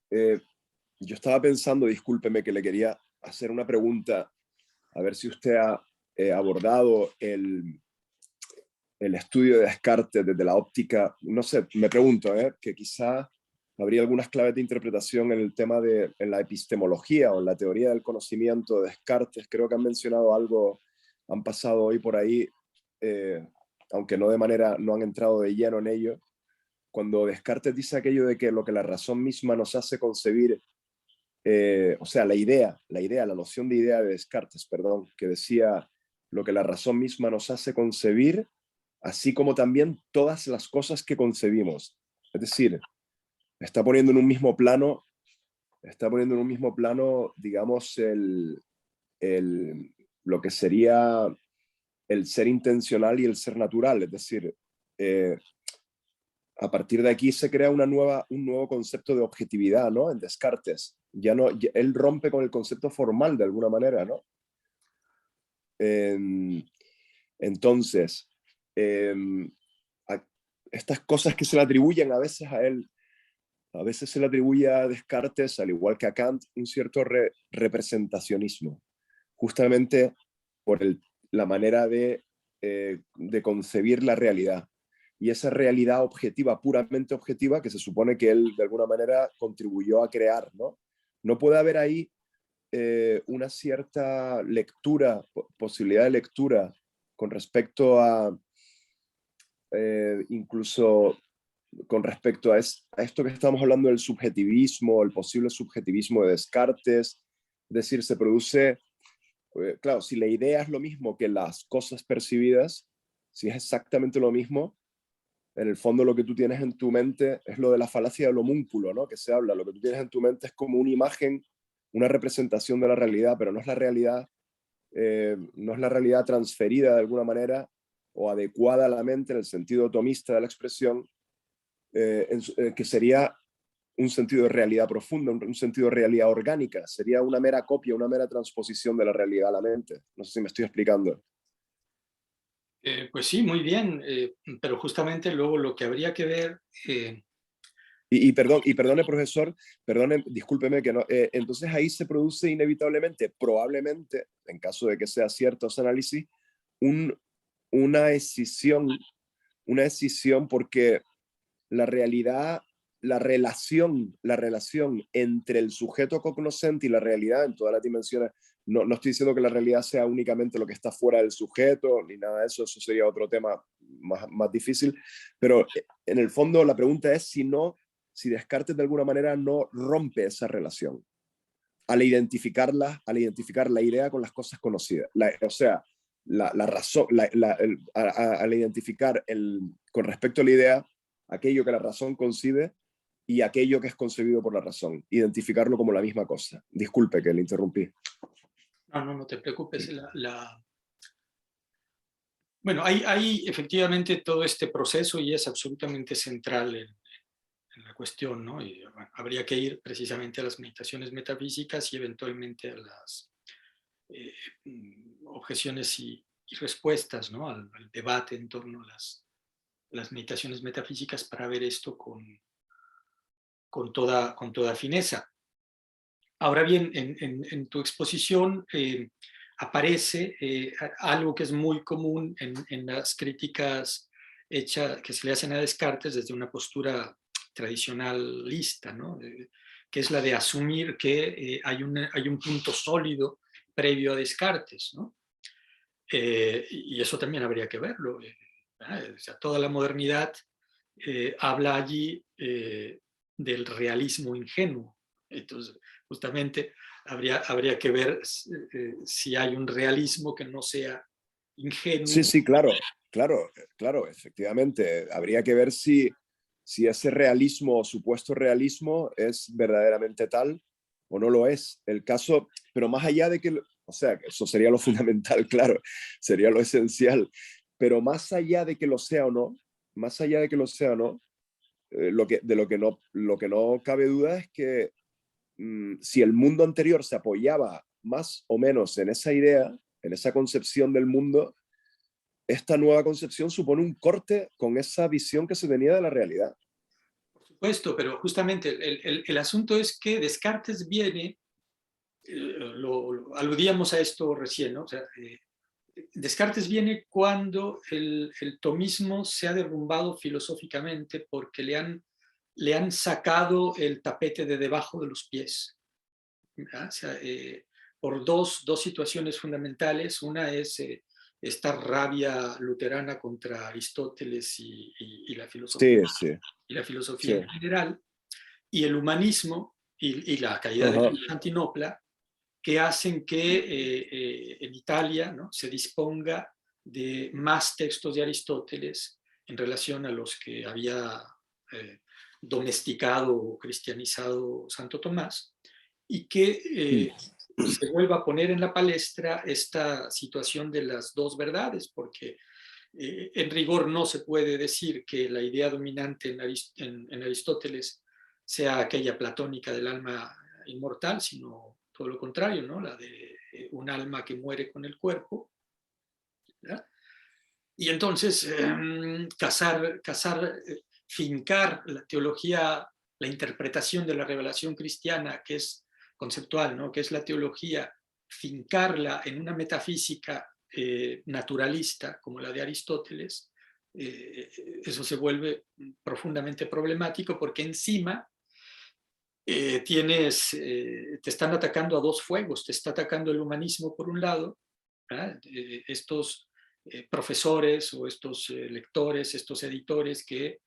Yo estaba pensando, discúlpeme, que le quería hacer una pregunta, a ver si usted ha abordado el estudio de Descartes desde la óptica, no sé, me pregunto, que quizá habría algunas claves de interpretación en el tema en la epistemología o en la teoría del conocimiento de Descartes. Creo que han mencionado algo, han pasado hoy por ahí, aunque no han entrado de lleno en ello, cuando Descartes dice aquello de que lo que la razón misma nos hace concebir, o sea, la noción de idea de Descartes, perdón, que decía lo que la razón misma nos hace concebir, así como también todas las cosas que concebimos. Es decir, está poniendo en un mismo plano, digamos, lo que sería el ser intencional y el ser natural. Es decir, a partir de aquí se crea un nuevo concepto de objetividad, ¿no? En Descartes. Él rompe con el concepto formal de alguna manera, ¿no? Entonces, estas cosas que se le atribuyen a veces a él, a veces se le atribuye a Descartes, al igual que a Kant, un cierto representacionismo, justamente por la manera de concebir la realidad. Y esa realidad objetiva, puramente objetiva, que se supone que él de alguna manera contribuyó a crear, ¿no? No puede haber ahí una cierta lectura, posibilidad de lectura con respecto a incluso con respecto a esto que estamos hablando del subjetivismo, el posible subjetivismo de Descartes. Es decir, se produce, claro, si la idea es lo mismo que las cosas percibidas, si es exactamente lo mismo, en el fondo lo que tú tienes en tu mente es lo de la falacia del homúnculo, ¿no? Que se habla, lo que tú tienes en tu mente es como una imagen, una representación de la realidad, pero no es la realidad, no es la realidad transferida de alguna manera o adecuada a la mente en el sentido tomista de la expresión, que sería un sentido de realidad profunda, un sentido de realidad orgánica, sería una mera copia, una mera transposición de la realidad a la mente. No sé si me estoy explicando. Pues sí, muy bien, pero justamente luego lo que habría que ver... Perdone, profesor, discúlpeme que no. Entonces ahí se produce inevitablemente, probablemente, en caso de que sea cierto ese análisis, una escisión porque la realidad, la relación entre el sujeto cognoscente y la realidad en todas las dimensiones, no estoy diciendo que la realidad sea únicamente lo que está fuera del sujeto, ni nada de eso sería otro tema más difícil, pero en el fondo la pregunta es si Descartes de alguna manera no rompe esa relación al identificar la idea con las cosas conocidas. O sea, la razón, al identificar con respecto a la idea aquello que la razón concibe y aquello que es concebido por la razón, identificarlo como la misma cosa. Disculpe que le interrumpí. No te preocupes. Bueno, hay efectivamente todo este proceso y es absolutamente central en la cuestión, ¿no? Y, bueno, habría que ir precisamente a las meditaciones metafísicas y eventualmente a las objeciones y respuestas, ¿no? Al debate en torno a las meditaciones metafísicas para ver esto con toda fineza. Ahora bien, en tu exposición aparece algo que es muy común en las críticas que se le hacen a Descartes desde una postura tradicionalista, ¿no? Que es la de asumir que hay un punto sólido previo a Descartes, ¿no? Y eso también habría que verlo. O sea, toda la modernidad habla allí del realismo ingenuo. Entonces, justamente habría que ver si hay un realismo que no sea ingenuo. Sí, sí, claro, claro, efectivamente. Habría que ver si ese realismo o supuesto realismo es verdaderamente tal o no lo es. El caso, pero más allá de que, o sea, eso sería lo fundamental, claro, sería lo esencial, pero más allá de que lo sea o no, más allá de que lo sea o no, lo que no cabe duda es que si el mundo anterior se apoyaba más o menos en esa idea, en esa concepción del mundo, esta nueva concepción supone un corte con esa visión que se tenía de la realidad. Por supuesto, pero justamente el asunto es que Descartes viene, aludíamos a esto recién, ¿no? O sea, Descartes viene cuando el tomismo se ha derrumbado filosóficamente porque le han sacado el tapete de debajo de los pies. O sea, por dos situaciones fundamentales. Una es esta rabia luterana contra Aristóteles y la filosofía, Sí, y la filosofía sí. en general, y el humanismo y la caída de Constantinopla, que hacen que en Italia, ¿no?, se disponga de más textos de Aristóteles en relación a los que había domesticado o cristianizado Santo Tomás, y que se vuelva a poner en la palestra esta situación de las dos verdades, porque en rigor no se puede decir que la idea dominante en Aristóteles sea aquella platónica del alma inmortal, sino todo lo contrario, ¿no? La de un alma que muere con el cuerpo, ¿verdad? Y entonces fincar la teología, la interpretación de la revelación cristiana, que es conceptual, ¿no?, que es la teología, fincarla en una metafísica naturalista como la de Aristóteles, eso se vuelve profundamente problemático, porque encima te están atacando a dos fuegos. Te está atacando el humanismo por un lado, estos profesores o estos lectores, estos editores que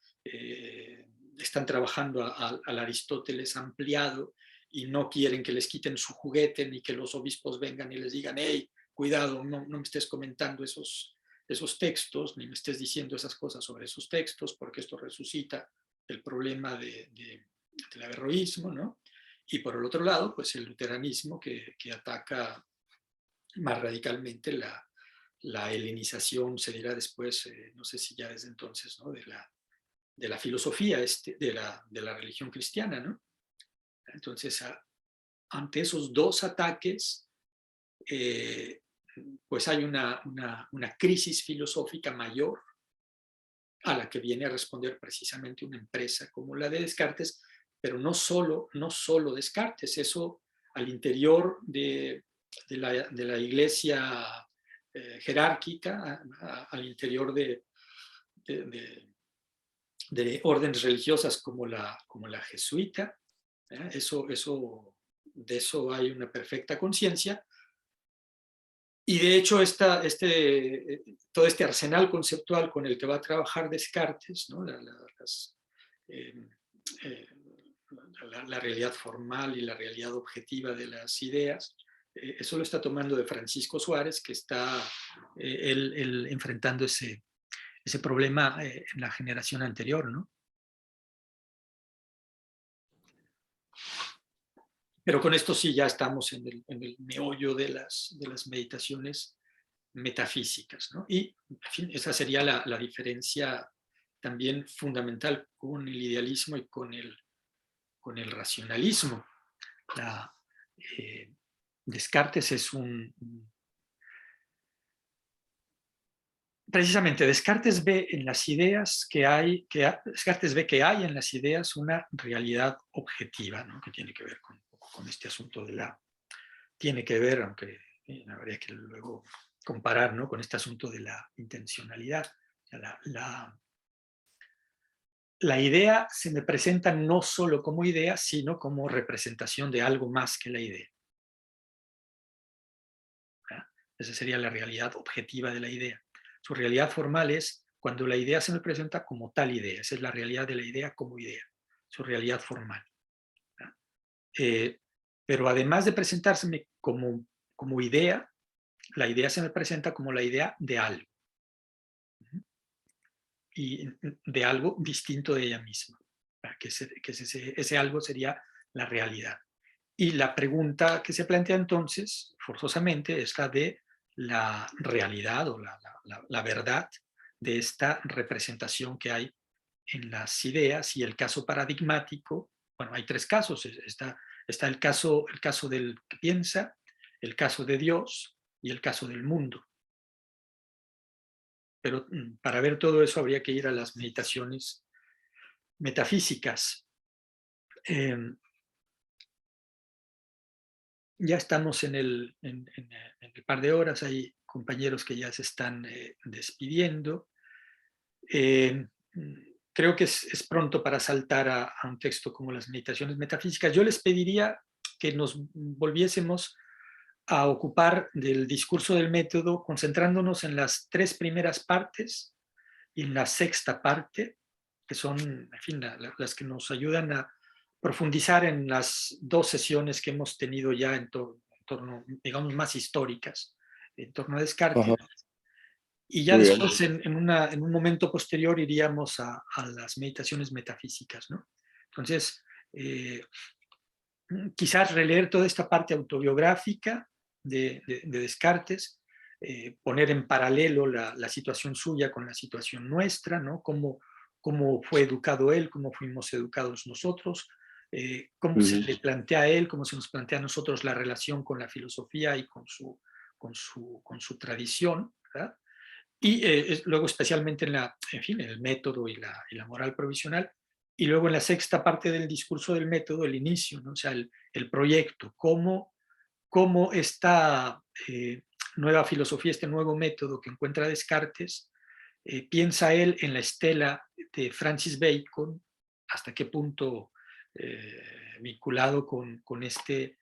están trabajando al Aristóteles ampliado y no quieren que les quiten su juguete, ni que los obispos vengan y les digan: hey, cuidado, no me estés comentando esos textos, ni me estés diciendo esas cosas sobre esos textos, porque esto resucita el problema del averroísmo, ¿no? Y por el otro lado, pues el luteranismo que ataca más radicalmente la helenización, se dirá después, no sé si ya desde entonces, ¿no?, de la filosofía, de la religión cristiana, ¿no? Entonces, ante esos dos ataques, pues hay una crisis filosófica mayor a la que viene a responder precisamente una empresa como la de Descartes, pero no solo Descartes. Eso al interior de la iglesia jerárquica, al interior de órdenes religiosas como la jesuita, de eso hay una perfecta conciencia. Y de hecho, todo este arsenal conceptual con el que va a trabajar Descartes, ¿no?, la realidad formal y la realidad objetiva de las ideas, eso lo está tomando de Francisco Suárez, que está él enfrentando ese problema en la generación anterior, ¿no? Pero con esto sí ya estamos en el meollo de las meditaciones metafísicas, ¿no? Y, en fin, esa sería la diferencia también fundamental con el idealismo y con el racionalismo. Descartes es precisamente Descartes ve en las ideas Descartes ve que hay en las ideas una realidad objetiva, ¿no? Que tiene que ver con este asunto tiene que ver, aunque habría que luego comparar, ¿no? Con este asunto de la intencionalidad. O sea, la idea se me presenta no solo como idea, sino como representación de algo más que la idea. Esa sería la realidad objetiva de la idea. Su realidad formal es cuando la idea se me presenta como tal idea. Esa es la realidad de la idea como idea, su realidad formal. Pero además de presentárseme como idea, la idea se me presenta como la idea de algo. Y de algo distinto de ella misma. Que ese algo sería la realidad. Y la pregunta que se plantea entonces, forzosamente, es la de la realidad o la verdad de esta representación que hay en las ideas. Y el caso paradigmático, bueno, hay tres casos. Está el caso del que piensa, el caso de Dios y el caso del mundo. Pero para ver todo eso habría que ir a las meditaciones metafísicas. Ya estamos en el par de horas, hay compañeros que ya se están despidiendo. Creo que es pronto para saltar a un texto como las meditaciones metafísicas. Yo les pediría que nos volviésemos a ocupar del discurso del método, concentrándonos en las tres primeras partes y en la sexta parte, que son, en fin, las que nos ayudan a profundizar en las dos sesiones que hemos tenido ya en torno, digamos, más históricas, en torno a Descartes. Ajá. Y ya Muy después, en un momento posterior, iríamos a las meditaciones metafísicas, ¿no? Entonces, quizás releer toda esta parte autobiográfica de Descartes, poner en paralelo la situación suya con la situación nuestra, ¿no? Cómo fue educado él, cómo fuimos educados nosotros, cómo se le plantea a él, cómo se nos plantea a nosotros la relación con la filosofía y con su tradición, ¿verdad? Y luego especialmente en el método y la moral provisional. Y luego en la sexta parte del discurso del método, el inicio, ¿no? O sea, el proyecto, cómo esta nueva filosofía, este nuevo método que encuentra Descartes, piensa él en la estela de Francis Bacon, hasta qué punto vinculado con este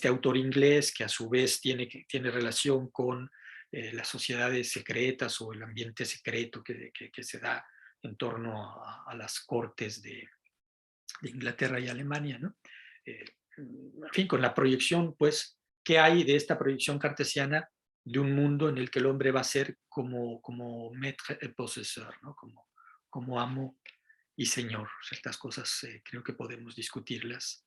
autor inglés que a su vez tiene relación con las sociedades secretas o el ambiente secreto que se da en torno a las cortes de Inglaterra y Alemania, ¿no? En fin, con la proyección, pues, ¿qué hay de esta proyección cartesiana de un mundo en el que el hombre va a ser como maître et possesseur, ¿no? Como amo y señor? Estas cosas creo que podemos discutirlas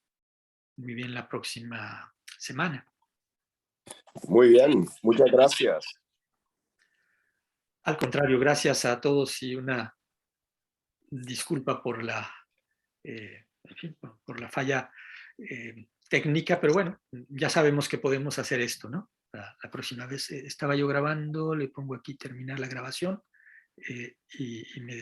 muy bien la próxima semana. Muy bien, muchas gracias. Al contrario, gracias a todos y una disculpa por la falla técnica, pero bueno, ya sabemos que podemos hacer esto, ¿no? La próxima vez estaba yo grabando, le pongo aquí terminar la grabación y me